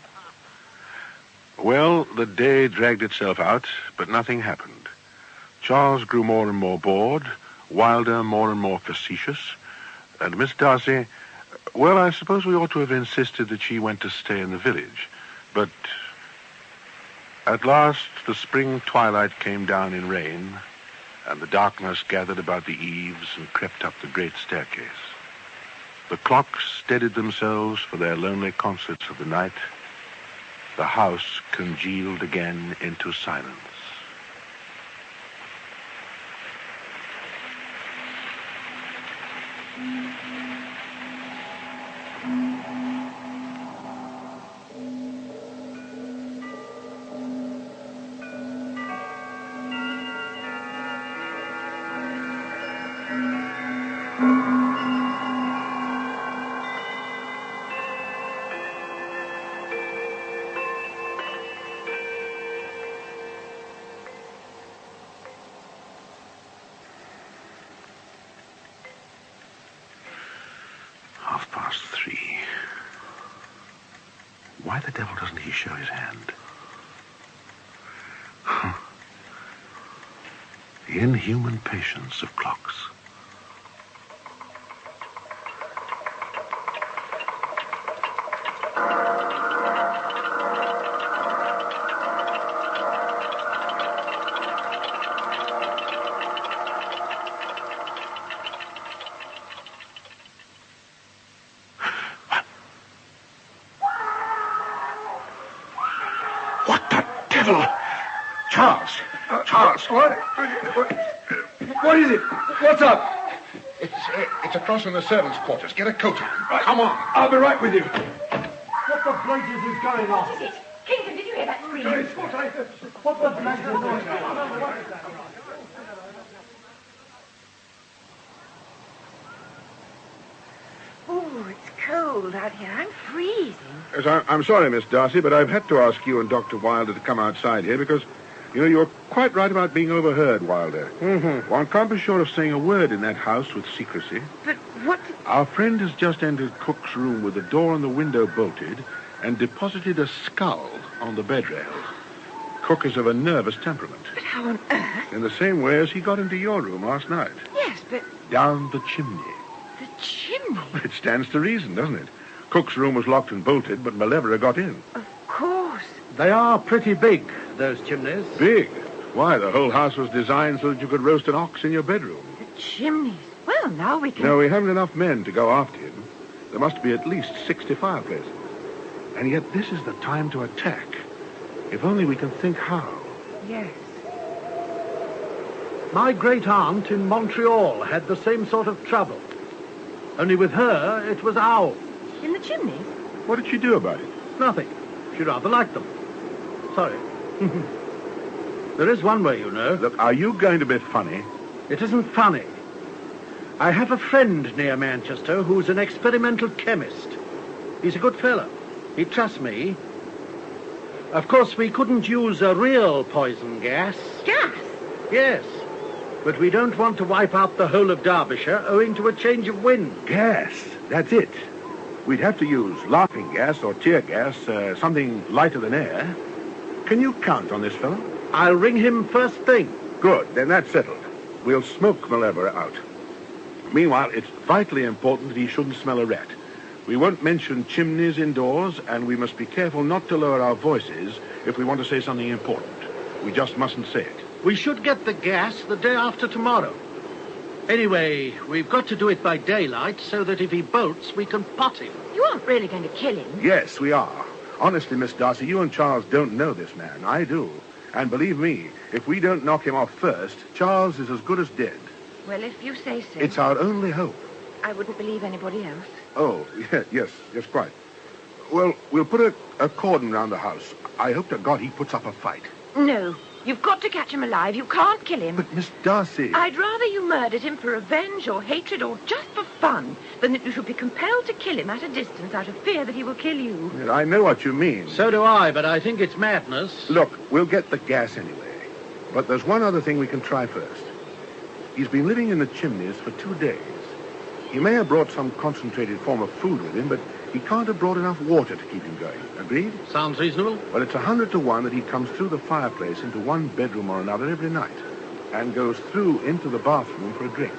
Well, the day dragged itself out, but nothing happened. Charles grew more and more bored, Wilder more and more facetious, and Miss Darcy, well, I suppose we ought to have insisted that she went to stay in the village. But at last the spring twilight came down in rain, and the darkness gathered about the eaves and crept up the great staircase. The clocks steadied themselves for their lonely concerts of the night. The house congealed again into silence. Past 3. Why the devil doesn't he show his hand? The inhuman patience of clocks. Charles! What is it? What's up? It's across in the servants' quarters. Get a coat on. Right. Come on. I'll be right with you. the blazes is going on? What is it? Kingdom, did you hear that scream? It's what I heard. What the blazes is going on? Oh, it's cold out here. I'm freezing. Yes, I'm sorry, Miss Darcy, but I've had to ask you and Dr. Wilder to come outside here because, you know, you're quite right about being overheard, Wilder. Mm-hmm. One can't be sure of saying a word in that house with secrecy. But what... Our friend has just entered Cook's room with the door and the window bolted and deposited a skull on the bed rail. Cook is of a nervous temperament. But how on earth? In the same way as he got into your room last night. Yes, but... Down the chimney. The chimney? It stands to reason, doesn't it? Cook's room was locked and bolted, but Malevola got in. Of course. They are pretty big, those chimneys. Big? Why, the whole house was designed so that you could roast an ox in your bedroom. The chimneys. Well, now we can... No, we haven't enough men to go after him. There must be at least 60 fireplaces. And yet this is the time to attack. If only we can think how. Yes. My great-aunt in Montreal had the same sort of trouble. Only with her, it was owls. In the chimneys? What did she do about it? Nothing. She rather liked them. Sorry. There is one way, you know. Look, are you going to be funny? It isn't funny. I have a friend near Manchester who's an experimental chemist. He's a good fellow. He trusts me. Of course, we couldn't use a real poison gas. Gas? Yes. But we don't want to wipe out the whole of Derbyshire owing to a change of wind. Gas. That's it. We'd have to use laughing gas or tear gas, something lighter than air. Can you count on this fellow? I'll ring him first thing. Good. Then that's settled. We'll smoke Malevola out. Meanwhile, it's vitally important that he shouldn't smell a rat. We won't mention chimneys indoors, and we must be careful not to lower our voices if we want to say something important. We just mustn't say it. We should get the gas the day after tomorrow. Anyway, we've got to do it by daylight so that if he bolts, we can pot him. You aren't really going to kill him. Yes, we are. Honestly, Miss Darcy, you and Charles don't know this man. I do. And believe me, if we don't knock him off first, Charles is as good as dead. Well, if you say so. It's our only hope. I wouldn't believe anybody else. Oh, yes, quite. Well, we'll put a cordon round the house. I hope to God he puts up a fight. No. You've got to catch him alive. You can't kill him. But, Miss Darcy... I'd rather you murdered him for revenge or hatred or just for fun than that you should be compelled to kill him at a distance out of fear that he will kill you. Yeah, I know what you mean. So do I, but I think it's madness. Look, we'll get the gas anyway. But there's one other thing we can try first. He's been living in the chimneys for 2 days. He may have brought some concentrated form of food with him, but he can't have brought enough water to keep him going. Agreed? Sounds reasonable. Well, it's 100 to 1 that he comes through the fireplace into one bedroom or another every night and goes through into the bathroom for a drink.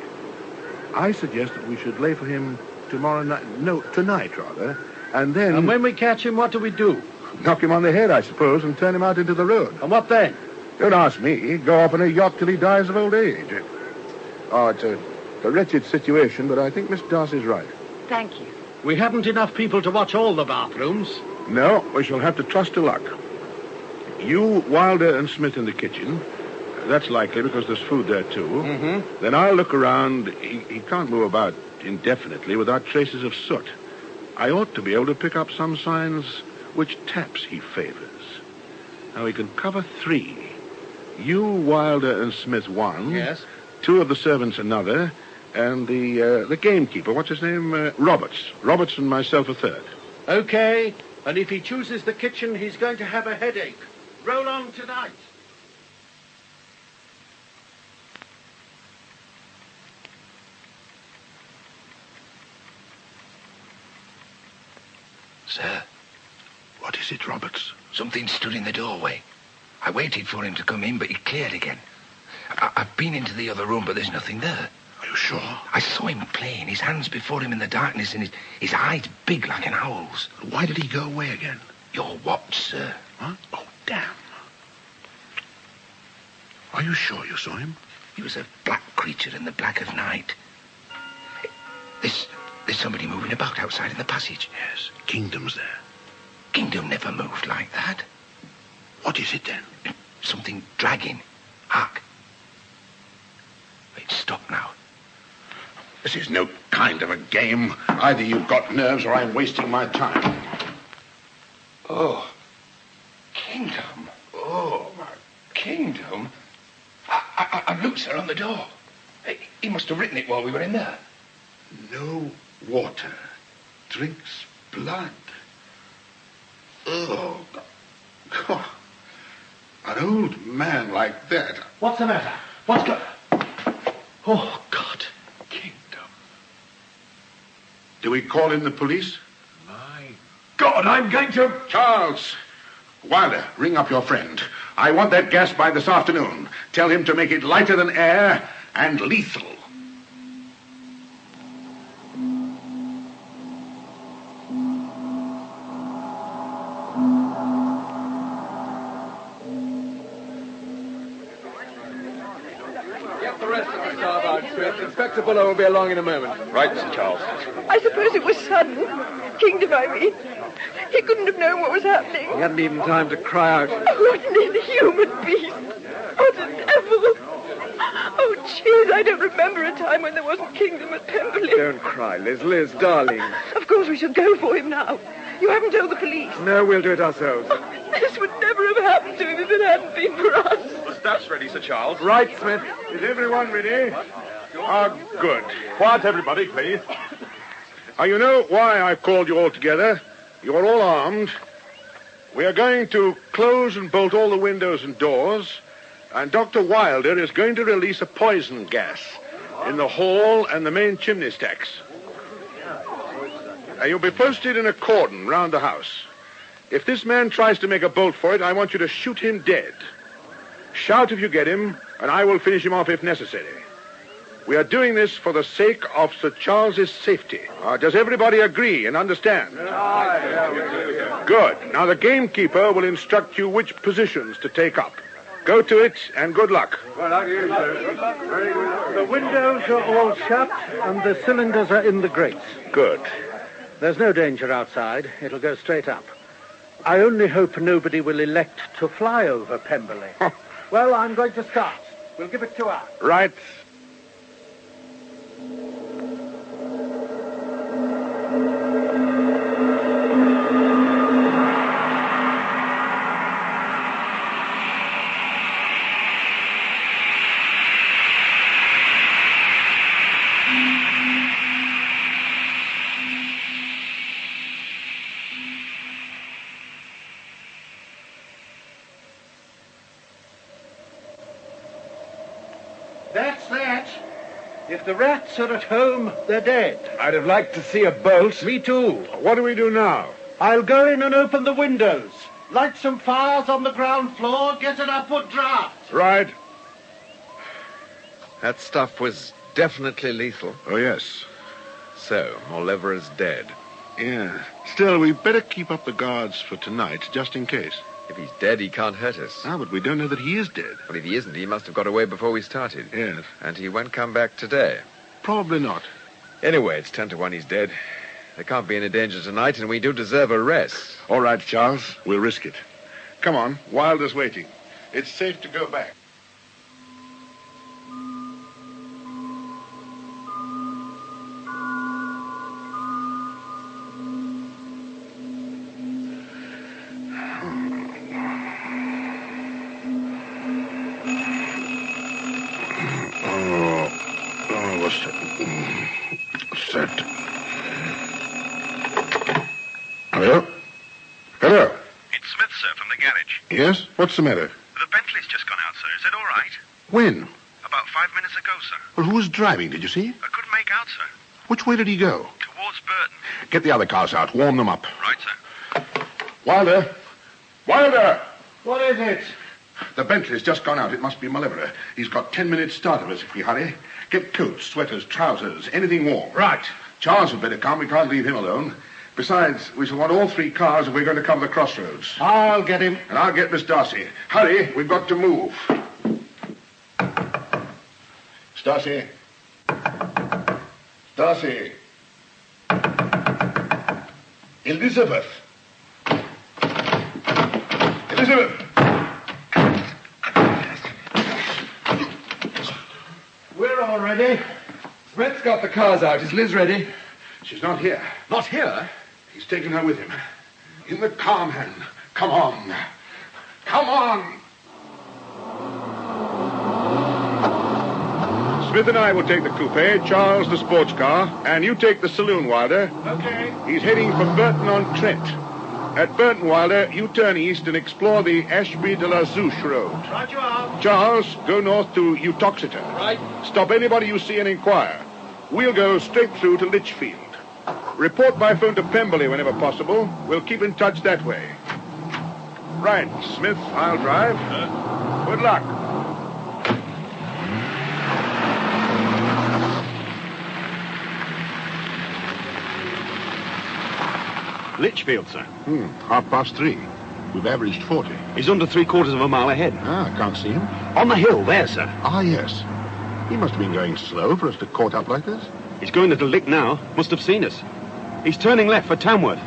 I suggest that we should lay for him tonight, rather, and then... And when we catch him, what do we do? Knock him on the head, I suppose, and turn him out into the road. And what then? Don't ask me. Go off in a yacht till he dies of old age. Oh, it's a wretched situation, but I think Miss Darcy's right. Thank you. We haven't enough people to watch all the bathrooms. No, we shall have to trust to luck. You, Wilder, and Smith in the kitchen. That's likely because there's food there, too. Mm-hmm. Then I'll look around. He can't move about indefinitely without traces of soot. I ought to be able to pick up some signs which taps he favors. Now, we can cover 3. You, Wilder, and Smith 1. Yes. 2 of the servants another. And the gamekeeper, what's his name? Roberts. Roberts and myself a 3rd. Okay. And if he chooses the kitchen, he's going to have a headache. Roll on tonight. Sir? What is it, Roberts? Something stood in the doorway. I waited for him to come in, but he cleared again. I've been into the other room, but there's nothing there. Are you sure? I saw him playing, his hands before him in the darkness, and his eyes big like an owl's. Why did he go away again? Your watch, sir. Huh? Oh, damn. Are you sure you saw him? He was a black creature in the black of night. There's somebody moving about outside in the passage. Yes, Kingdom's there. Kingdom never moved like that. What is it, then? Something dragging. Hark. Wait, stop now. This is no kind of a game. Either you've got nerves or I'm wasting my time. Oh, kingdom. Oh, my kingdom. And look, sir, on the door. He must have written it while we were in there. No water drinks blood. Oh, God. An old man like that. What's the matter? What's going... Oh, God. Do we call in the police? My God, I'm going to... Charles! Wilder, ring up your friend. I want that gas by this afternoon. Tell him to make it lighter than air and lethal. Get the rest of the starboard, Smith. Inspector Buller will be along in a moment. Right, Sir Charles. I suppose it was sudden. Kingdom, I mean. He couldn't have known what was happening. He hadn't even time to cry out. Oh, what an inhuman beast. What a devil. Oh, jeez, I don't remember a time when there wasn't Kingdom at Pemberley. Don't cry, Liz. Liz, darling. Of course we shall go for him now. You haven't told the police. No, we'll do it ourselves. This would never have happened to him if it hadn't been for us. The staff's ready, Sir Charles. Right, Smith. Is everyone ready? Good. Quiet, everybody, please. You know why I've called you all together. You're all armed. We are going to close and bolt all the windows and doors, and Dr. Wilder is going to release a poison gas in the hall and the main chimney stacks. You'll be posted in a cordon round the house. If this man tries to make a bolt for it, I want you to shoot him dead. Shout if you get him, and I will finish him off if necessary. We are doing this for the sake of Sir Charles's safety. Does everybody agree and understand? Good. Now the gamekeeper will instruct you which positions to take up. Go to it, and good luck. The windows are all shut, and the cylinders are in the grates. Good. There's no danger outside. It'll go straight up. I only hope nobody will elect to fly over Pemberley. Well, I'm going to start. We'll give it 2 hours. Right. That's that. If the rats are at home, they're dead. I'd have liked to see a bolt. Me too. What do we do now? I'll go in and open the windows. Light some fires on the ground floor, get an upward draft. Right. That stuff was definitely lethal. Oh, yes. So, Oliver is dead. Yeah. Still, we better keep up the guards for tonight, just in case. If he's dead, he can't hurt us. Ah, but we don't know that he is dead. Well, if he isn't, he must have got away before we started. Yes. And he won't come back today. Probably not. Anyway, it's 10 to 1 he's dead. There can't be any danger tonight, and we do deserve a rest. All right, Charles. We'll risk it. Come on. Wilder's waiting. It's safe to go back. Hello? Hello? It's Smith, sir, from the garage. Yes? What's the matter? The Bentley's just gone out, sir. Is it all right? When? About 5 minutes ago, sir. Well, who was driving? Did you see? I couldn't make out, sir. Which way did he go? Towards Burton. Get the other cars out. Warm them up. Right, sir. Wilder! Wilder! What is it? The Bentley's just gone out. It must be Malevola. He's got 10 minutes start of us if we hurry. Get coats, sweaters, trousers, anything warm. Right. Charles had better come. We can't leave him alone. Besides, we shall want all 3 cars if we're going to cover the crossroads. I'll get him. And I'll get Miss Darcy. Hurry, we've got to move. Miss Darcy. Darcy. Elizabeth. Elizabeth. We're all ready. Smith's got the cars out. Is Liz ready? She's not here. Not here? He's taken her with him. In the car, man. Come on. Come on. Smith and I will take the coupe, Charles the sports car, and you take the saloon, Wilder. Okay. He's heading for Burton-on-Trent. At Burton, Wilder, you turn east and explore the Ashby de la Zouche road. Right you are. Charles, go north to Utoxeter. Right. Stop anybody you see and inquire. We'll go straight through to Lichfield. Report by phone to Pemberley whenever possible. We'll keep in touch that way. Right, Smith, I'll drive. Good luck. Lichfield, sir. 3:30. We've averaged 40. He's under 3/4 of a mile ahead. I can't see him. On the hill, there, sir. Ah, yes. He must have been going slow for us to caught up like this. He's going at a lick now. Must have seen us. He's turning left for Tamworth.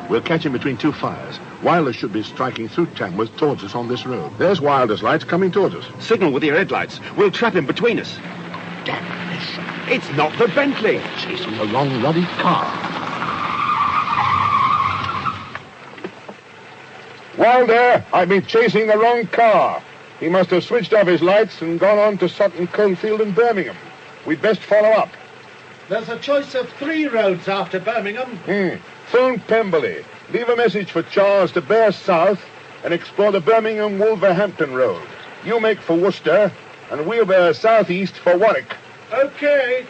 We'll catch him between two fires. Wilder should be striking through Tamworth towards us on this road. There's Wilder's lights coming towards us. Signal with your headlights. We'll trap him between us. Damnation. It's not the Bentley. Chasing the wrong ruddy car. Wilder, I've been chasing the wrong car. He must have switched off his lights and gone on to Sutton Coldfield and Birmingham. We'd best follow up. There's a choice of 3 roads after Birmingham. Phone Pemberley. Leave a message for Charles to bear south and explore the Birmingham-Wolverhampton road. You make for Worcester, and we'll bear southeast for Warwick. Okay.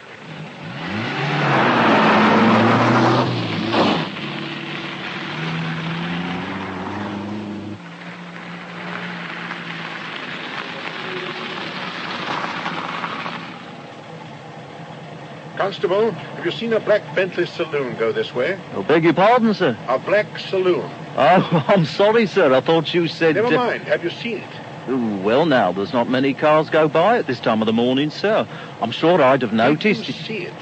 Constable, have you seen a black Bentley saloon go this way? I beg your pardon, sir? A black saloon. Oh, I'm sorry, sir. I thought you said... Never mind. Have you seen it? Well, now, there's not many cars go by at this time of the morning, sir. I'm sure I'd have noticed... Did you see it?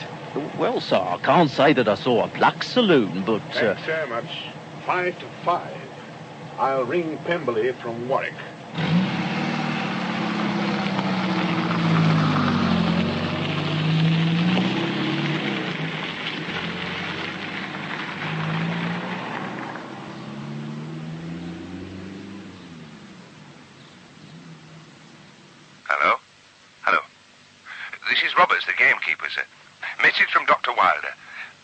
Well, sir, I can't say that I saw a black saloon, but... Thanks very much. 5 to 5. I'll ring Pemberley from Warwick. Hello? Hello. This is Roberts, the gamekeeper, sir. Message from Dr. Wilder.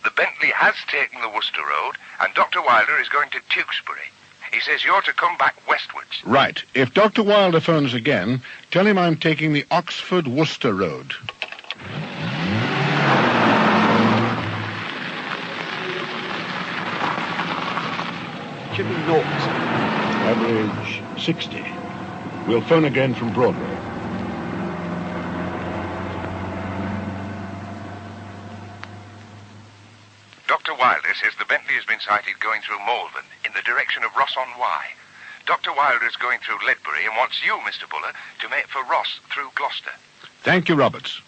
The Bentley has taken the Worcester Road, and Dr. Wilder is going to Tewkesbury. He says you're to come back westwards. Right. If Dr. Wilder phones again, tell him I'm taking the Oxford-Worcester Road. Chipping north, sir. Average 60. We'll phone again from Broadway. Dr. Wilder says the Bentley has been sighted going through Malvern in the direction of Ross-on-Wye. Dr. Wilder is going through Ledbury and wants you, Mr. Buller, to make for Ross through Gloucester. Thank you, Roberts.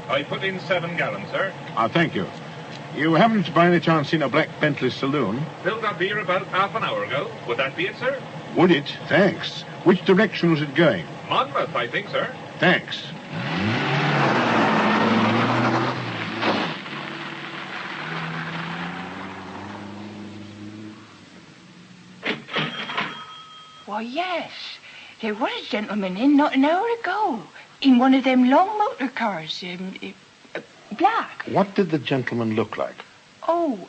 I put in 7 gallons, sir. Thank you. You haven't by any chance seen a black Bentley saloon? Filled up here about half an hour ago. Would that be it, sir? Would it? Thanks. Which direction was it going? Monmouth, I think, sir. Thanks. Why, yes. There was a gentleman in not an hour ago. In one of them long motor cars. Black. What did the gentleman look like? Oh,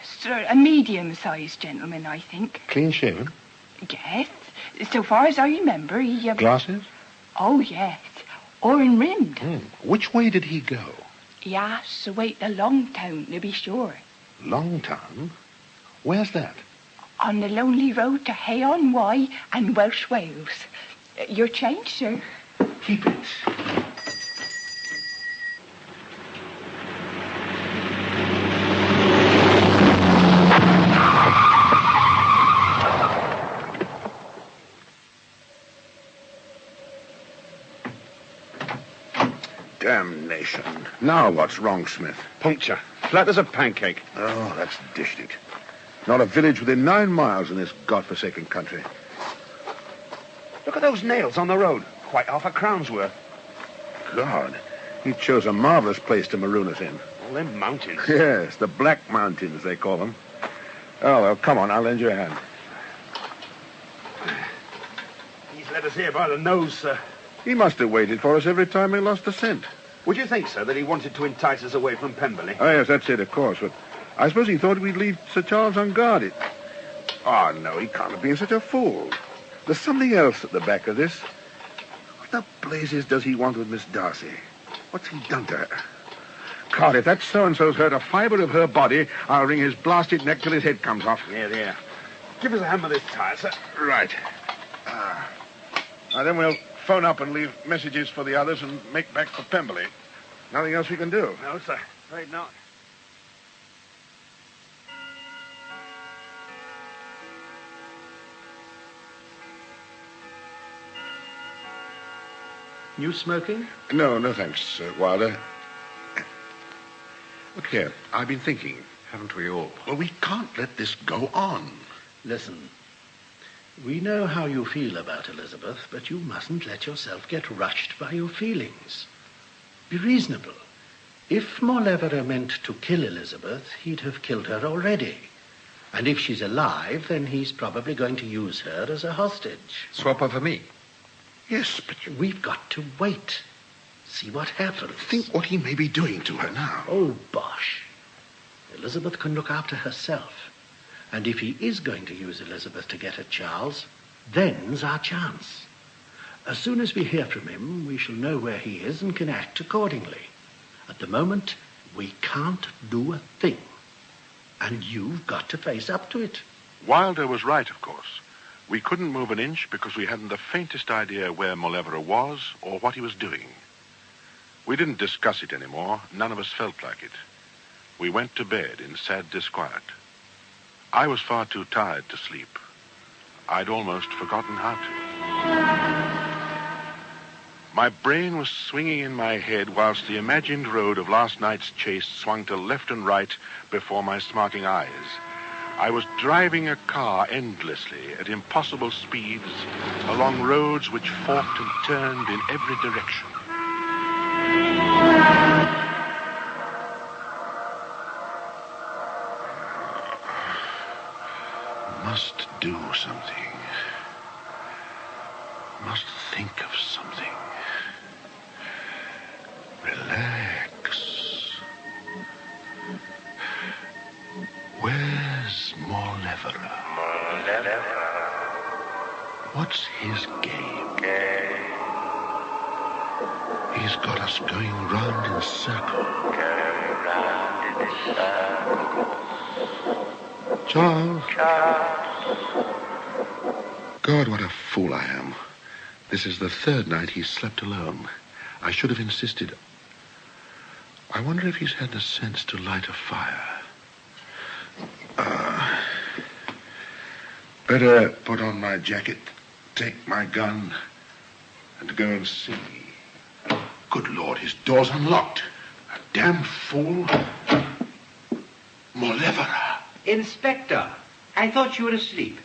sir, a medium-sized gentleman, I think. Clean-shaven? Yes. So far as I remember, he... Glasses? Oh, yes. Orange-rimmed. Which way did he go? He asked to wait a long town, to be sure. Longtown? Where's that? On the lonely road to Hay-on-Wye and Welsh Wales. Your change, sir. Keep it. Damnation. Now what's wrong, Smith? Puncture. Flat as a pancake. Oh, that's dished it. Not a village within 9 miles in this godforsaken country. at those nails on the road. Quite half a crown's worth. God, he chose a marvelous place to maroon us in. All them mountains. Yes, the Black Mountains, they call them. Oh, well, come on, I'll lend you a hand. He's led us here by the nose, sir. He must have waited for us every time we lost a scent. Would you think, sir, that he wanted to entice us away from Pemberley? Oh, yes, that's it, of course, but I suppose he thought we'd leave Sir Charles unguarded. Oh, no, he can't have been such a fool. There's something else at the back of this. What the blazes does he want with Miss Darcy? What's he done to her? God, if that so-and-so's hurt a fibre of her body, I'll wring his blasted neck till his head comes off. Yeah. Give us a hand with this tire, sir. Right. Now, then we'll phone up and leave messages for the others and make back for Pemberley. Nothing else we can do. No, sir. Afraid not. You smoking? No, thanks, Wilder. Look here, I've been thinking. Haven't we all? Well, we can't let this go on. Listen, we know how you feel about Elizabeth, but you mustn't let yourself get rushed by your feelings. Be reasonable. If Mauleverer meant to kill Elizabeth, he'd have killed her already. And if she's alive, then he's probably going to use her as a hostage. Swap her for me. Yes, but we've got to wait. See what happens. Think what he may be doing to her now. Oh, bosh. Elizabeth can look after herself. And if he is going to use Elizabeth to get at Charles, then's our chance. As soon as we hear from him, we shall know where he is and can act accordingly. At the moment, we can't do a thing. And you've got to face up to it. Wilder was right, of course. We couldn't move an inch because we hadn't the faintest idea where Mauleverer was or what he was doing. We didn't discuss it anymore. None of us felt like it. We went to bed in sad disquiet. I was far too tired to sleep. I'd almost forgotten how to. My brain was swinging in my head whilst the imagined road of last night's chase swung to left and right before my smarting eyes. I was driving a car endlessly at impossible speeds along roads which forked and turned in every direction. Must do something. Must think of something. Relax. Where's Mauleverer? What's his game? He's got us going round in a circle. Charles. God, what a fool I am. This is the third night he's slept alone. I should have insisted. I wonder if he's had the sense to light a fire. Better put on my jacket, take my gun, and go and see. Good Lord, his door's unlocked. A damn fool. Mauleverer. Inspector, I thought you were asleep.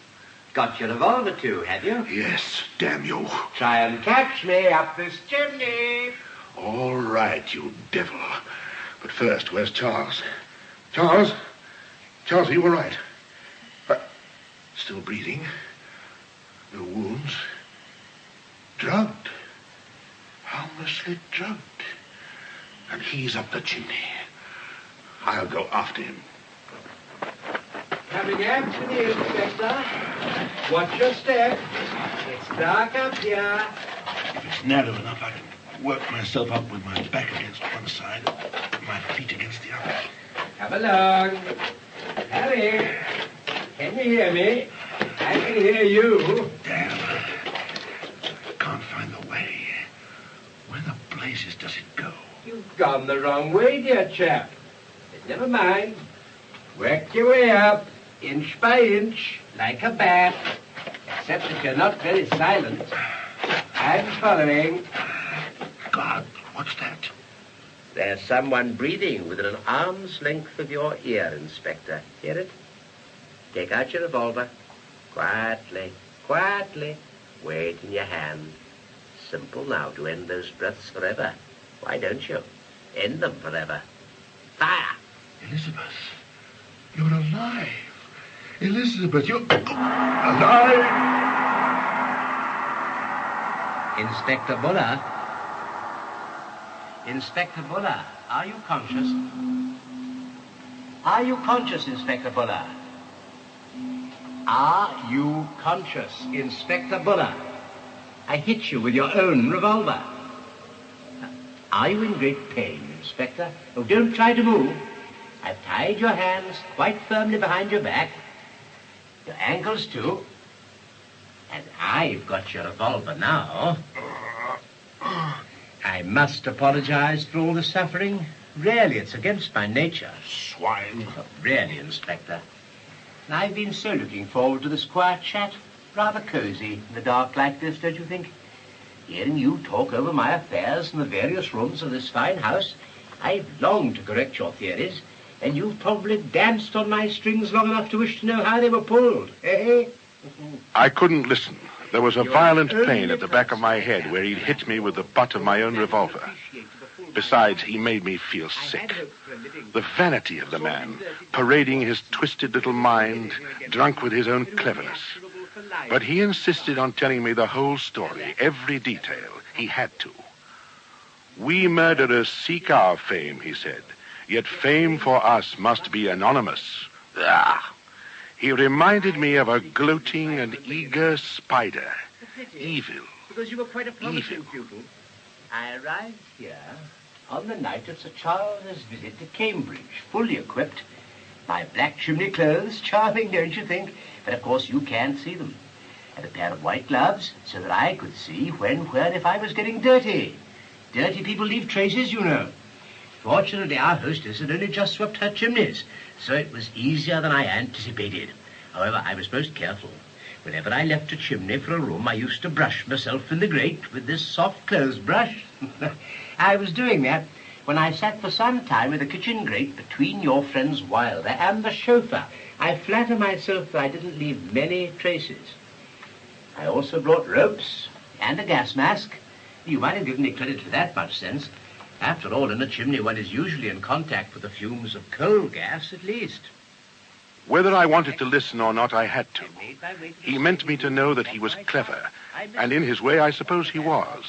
Got your revolver too, have you? Yes, damn you. Try and catch me up this chimney. All right, you devil. But first, where's Charles? Charles? Charles, are you all right? Still breathing. No wounds. Drugged. Harmlessly drugged. And he's up the chimney. I'll go after him. Coming after you, Inspector. Watch your step. It's dark up here. If it's narrow enough, I can work myself up with my back against one side, my feet against the other. Come along. Harry, can you hear me? I can hear you. Damn. Can't find the way. Where the blazes does it go? You've gone the wrong way, dear chap. But never mind. Work your way up, inch by inch, like a bat. Except that you're not very silent. I'm following. God, what's that? There's someone breathing within an arm's length of your ear, Inspector. Hear it? Take out your revolver. Quietly, quietly. Weigh it in your hand. Simple now to end those breaths forever. Why don't you? End them forever. Fire! Elizabeth, you're alive. Elizabeth, you're alive. Inspector Buller? Inspector Buller, are you conscious? Are you conscious, Inspector Buller? Are you conscious, Inspector Buller? I hit you with your own revolver. Are you in great pain, Inspector? Oh, don't try to move. I've tied your hands quite firmly behind your back. Your ankles, too. And I've got your revolver now. I must apologize for all the suffering. Really, it's against my nature. Swine. Oh, really, Inspector. And I've been so looking forward to this quiet chat. Rather cozy in the dark like this, don't you think? Hearing you talk over my affairs in the various rooms of this fine house, I've longed to correct your theories, and you've probably danced on my strings long enough to wish to know how they were pulled, eh? I couldn't listen. There was a violent pain at the back of my head where he'd hit me with the butt of my own revolver. Besides, he made me feel sick. The vanity of the man, parading his twisted little mind, drunk with his own cleverness. But he insisted on telling me the whole story, every detail. He had to. We murderers seek our fame, he said, yet fame for us must be anonymous. Ah! He reminded me of a gloating and eager spider. Evil. Because you were quite a promising pupil. I arrived here on the night of Sir Charles's visit to Cambridge, fully equipped. My black chimney clothes, charming, don't you think? But of course you can't see them. And a pair of white gloves, so that I could see when, where, and if I was getting dirty. Dirty people leave traces, you know. Fortunately, our hostess had only just swept her chimneys, so it was easier than I anticipated. However, I was most careful. Whenever I left a chimney for a room, I used to brush myself in the grate with this soft clothes brush. I was doing that when I sat for some time with the kitchen grate between your friends Wilder and the chauffeur. I flatter myself that I didn't leave many traces. I also brought ropes and a gas mask. You might have given me credit for that much sense. After all, in a chimney, one is usually in contact with the fumes of coal gas, at least. Whether I wanted to listen or not, I had to. He meant me to know that he was clever, and in his way, I suppose he was.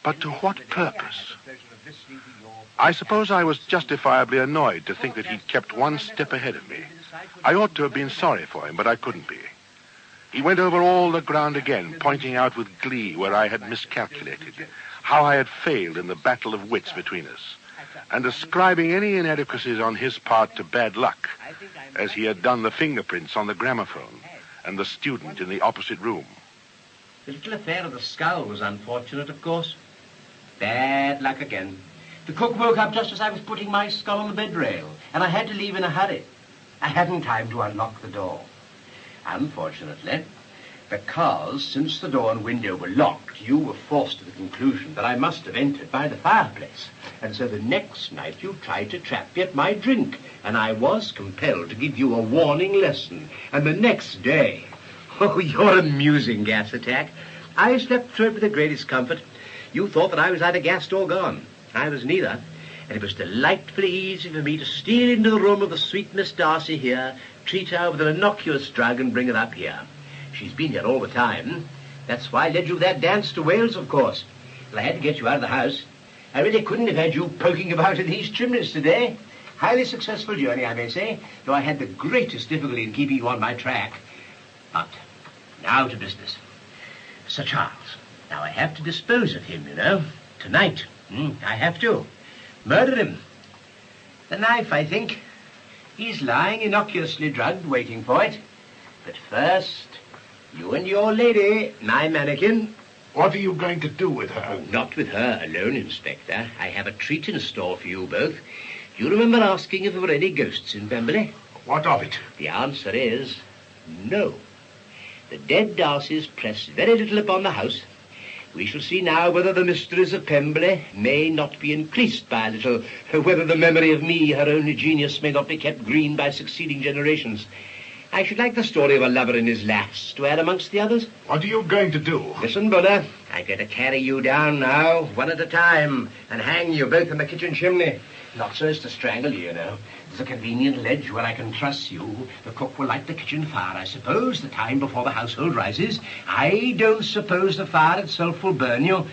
But to what purpose? I suppose I was justifiably annoyed to think that he'd kept one step ahead of me. I ought to have been sorry for him, but I couldn't be. He went over all the ground again, pointing out with glee where I had miscalculated, how I had failed in the battle of wits between us, and ascribing any inadequacies on his part to bad luck, as he had done the fingerprints on the gramophone and the student in the opposite room. The little affair of the skull was unfortunate, of course. Bad luck again. The cook woke up just as I was putting my skull on the bed rail, and I had to leave in a hurry. I hadn't time to unlock the door. Unfortunately, because since the door and window were locked, you were forced to the conclusion that I must have entered by the fireplace. And so the next night you tried to trap me at my drink, and I was compelled to give you a warning lesson. And the next day, oh, your amusing gas attack. I slept through it with the greatest comfort. You thought that I was either gassed or gone. I was neither. And it was delightfully easy for me to steal into the room of the sweet Miss Darcy here, treat her with an innocuous drug, and bring her up here. She's been here all the time. That's why I led you that dance to Wales, of course. But I had to get you out of the house. I really couldn't have had you poking about in these chimneys today. Highly successful journey, I may say, though I had the greatest difficulty in keeping you on my track. But now to business. Sir Charles. Now, I have to dispose of him, you know. Tonight. I have to. Murder him. The knife, I think. He's lying innocuously drugged, waiting for it. But first, you and your lady, my mannequin. What are you going to do with her? Oh, not with her alone, Inspector. I have a treat in store for you both. Do you remember asking if there were any ghosts in Pemberley? What of it? The answer is no. The dead Darcys press very little upon the house. We shall see now whether the mysteries of Pemberley may not be increased by a little, whether the memory of me, her only genius, may not be kept green by succeeding generations. I should like the story of a lover in his lass to add amongst the others. What are you going to do? Listen, Buller, I'm going to carry you down now, one at a time, and hang you both in the kitchen chimney. Not so as to strangle you, you know. There's a convenient ledge where I can truss you. The cook will light the kitchen fire, I suppose, the time before the household rises. I don't suppose the fire itself will burn you,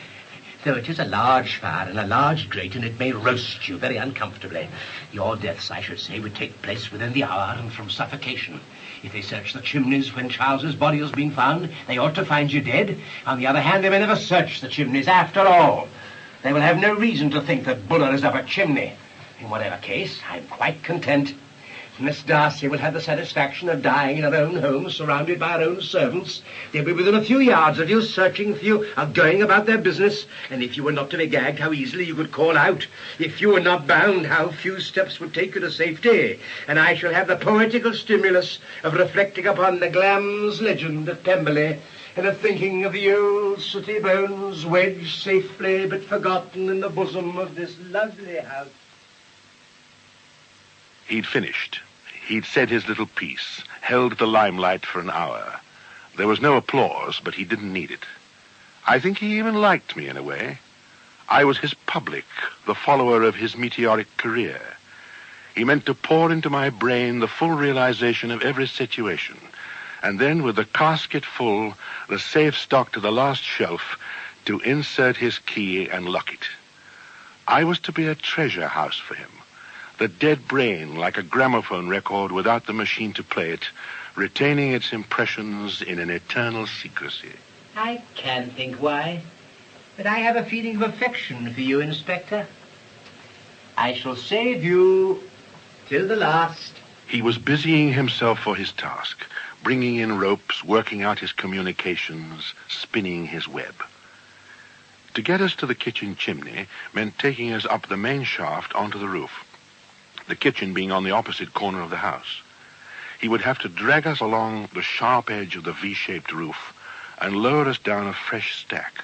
though it is a large fire and a large grate, and it may roast you very uncomfortably. Your deaths, I should say, would take place within the hour and from suffocation. If they search the chimneys when Charles's body has been found, they ought to find you dead. On the other hand, they may never search the chimneys after all. They will have no reason to think that Buller is up a chimney. In whatever case, I'm quite content. Miss Darcy will have the satisfaction of dying in her own home, surrounded by her own servants. They'll be within a few yards of you, searching for you, or going about their business. And if you were not to be gagged, how easily you could call out. If you were not bound, how few steps would take you to safety. And I shall have the poetical stimulus of reflecting upon the Glams legend of Pemberley, and of thinking of the old sooty bones wedged safely but forgotten in the bosom of this lovely house. He'd finished. He'd said his little piece, held the limelight for an hour. There was no applause, but he didn't need it. I think he even liked me in a way. I was his public, the follower of his meteoric career. He meant to pour into my brain the full realization of every situation, and then, with the casket full, the safe stocked to the last shelf, to insert his key and lock it. I was to be a treasure house for him. The dead brain, like a gramophone record without the machine to play it, retaining its impressions in an eternal secrecy. I can't think why, but I have a feeling of affection for you, Inspector. I shall save you till the last. He was busying himself for his task, bringing in ropes, working out his communications, spinning his web. To get us to the kitchen chimney meant taking us up the main shaft onto the roof, the kitchen being on the opposite corner of the house. He would have to drag us along the sharp edge of the V-shaped roof and lower us down a fresh stack.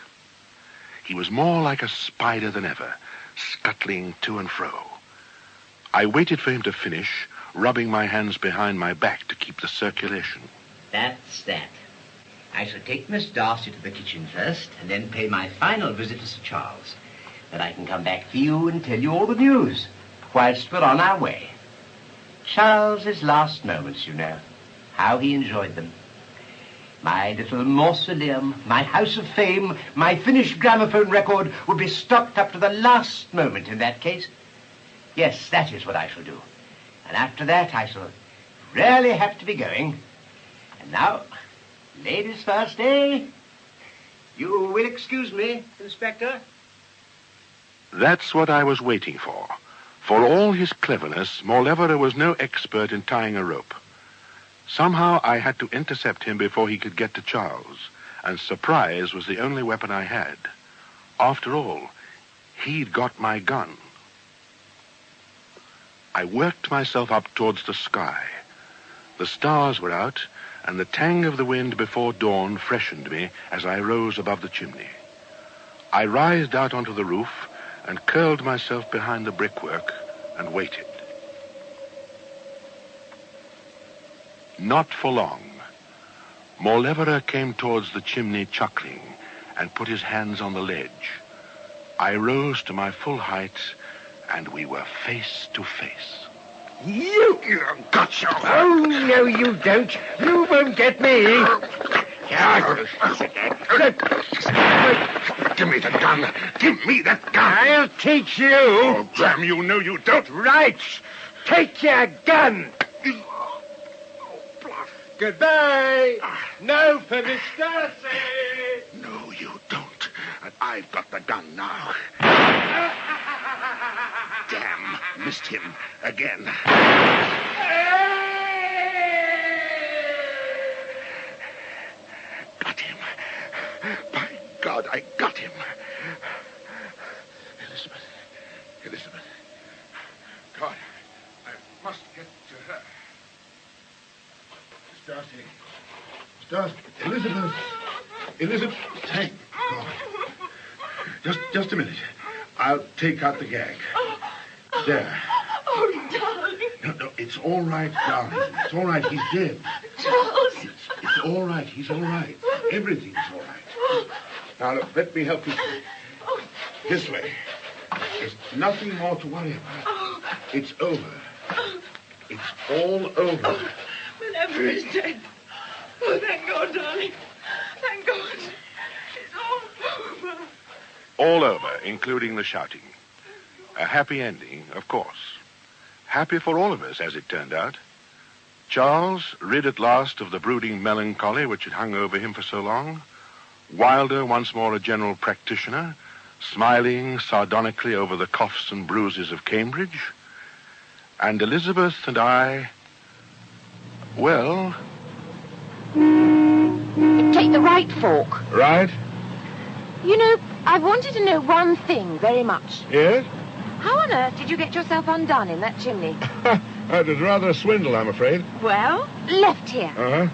He was more like a spider than ever, scuttling to and fro. I waited for him to finish, rubbing my hands behind my back to keep the circulation. That's that. I shall take Miss Darcy to the kitchen first, and then pay my final visit to Sir Charles. Then I can come back for you and tell you all the news, whilst we're on our way. Charles's last moments, you know, how he enjoyed them. My little mausoleum, my house of fame, my finished gramophone record would be stocked up to the last moment in that case. Yes, that is what I shall do. And after that, I shall really have to be going. And now, ladies first, eh? You will excuse me, Inspector? That's what I was waiting for. For all his cleverness, Mauleverer was no expert in tying a rope. Somehow I had to intercept him before he could get to Charles, and surprise was the only weapon I had. After all, he'd got my gun. I worked myself up towards the sky. The stars were out, and the tang of the wind before dawn freshened me as I rose above the chimney. I writhed out onto the roof and curled myself behind the brickwork and waited. Not for long. Mauleverer came towards the chimney chuckling and put his hands on the ledge. I rose to my full height, and we were face to face. You gotcha! Oh, no, you don't. You won't get me. Give me the gun. Give me that gun. I'll teach you. Oh, damn you. No, you don't. Right. Take your gun. Goodbye. No for Miss Darcy. No, you don't. And I've got the gun now. Damn. Missed him again. Got him. By God, I got him. Elizabeth. God, I must get to her. Miss Darcy. Elizabeth, thank God. Just a minute. I'll take out the gag. There. Oh, darling. No, it's all right, darling. It's all right. He's dead. all right. He's all right. Everything's all right. Now, look, let me help you. This way. There's nothing more to worry about. It's over. It's all over. Whenever is dead. Oh, thank God, darling. Thank God. It's all over. All over, including the shouting. A happy ending, of course. Happy for all of us, as it turned out. Charles, rid at last of the brooding melancholy which had hung over him for so long. Wilder, once more a general practitioner, smiling sardonically over the coughs and bruises of Cambridge. And Elizabeth and I, well... Take the right fork. Right? You know, I've wanted to know one thing very much. Yes? How on earth did you get yourself undone in that chimney? That was rather a swindle, I'm afraid. Well, left here. Uh-huh.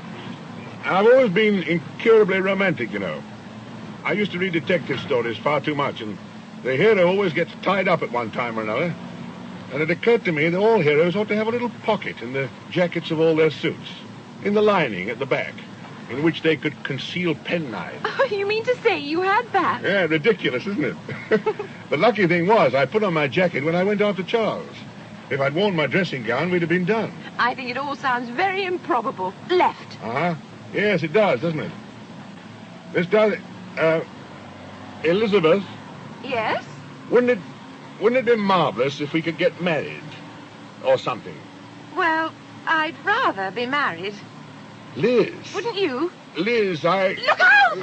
I've always been incurably romantic, you know. I used to read detective stories far too much, and the hero always gets tied up at one time or another. And it occurred to me that all heroes ought to have a little pocket in the jackets of all their suits, in the lining at the back, in which they could conceal penknives. Oh, you mean to say you had that? Yeah, ridiculous, isn't it? The lucky thing was I put on my jacket when I went after Charles. If I'd worn my dressing gown, we'd have been done. I think it all sounds very improbable. Left. Uh-huh. Yes, it does, doesn't it? This does... Elizabeth? Yes? Wouldn't it be marvellous if we could get married? Or something? Well, I'd rather be married. Liz. Wouldn't you? Liz, I... Look out!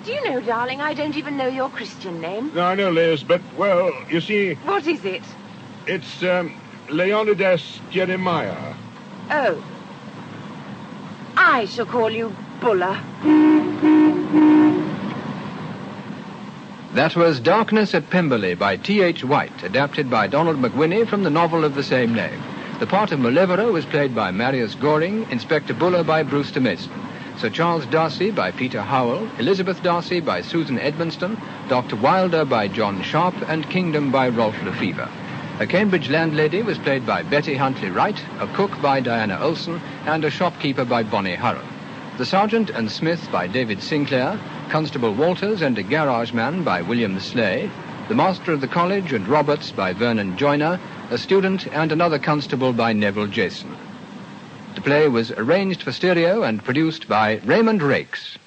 Do you know, darling, I don't even know your Christian name. No, I know, Liz, but, well, you see... What is it? It's, Leonidas Jeremiah. Oh. I shall call you Buller. That was Darkness at Pemberley by T.H. White, adapted by Donald McWhinney from the novel of the same name. The part of Malevola was played by Marius Goring, Inspector Buller by Brewster Mason, Sir Charles Darcy by Peter Howell, Elizabeth Darcy by Susan Edmonston, Dr. Wilder by John Sharp, and Kingdom by Rolf Lefevre. A Cambridge landlady was played by Betty Huntley Wright, a cook by Diana Olsen, and a shopkeeper by Bonnie Hurrell. The Sergeant and Smith by David Sinclair, Constable Walters and a garage man by William Slay, the Master of the College and Roberts by Vernon Joyner, a student and another constable by Neville Jason. The play was arranged for stereo and produced by Raymond Rakes.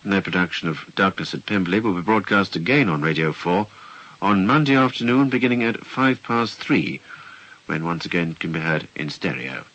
And their production of Darkness at Pemberley will be broadcast again on Radio 4 on Monday afternoon beginning at 3:05, when once again can be heard in stereo.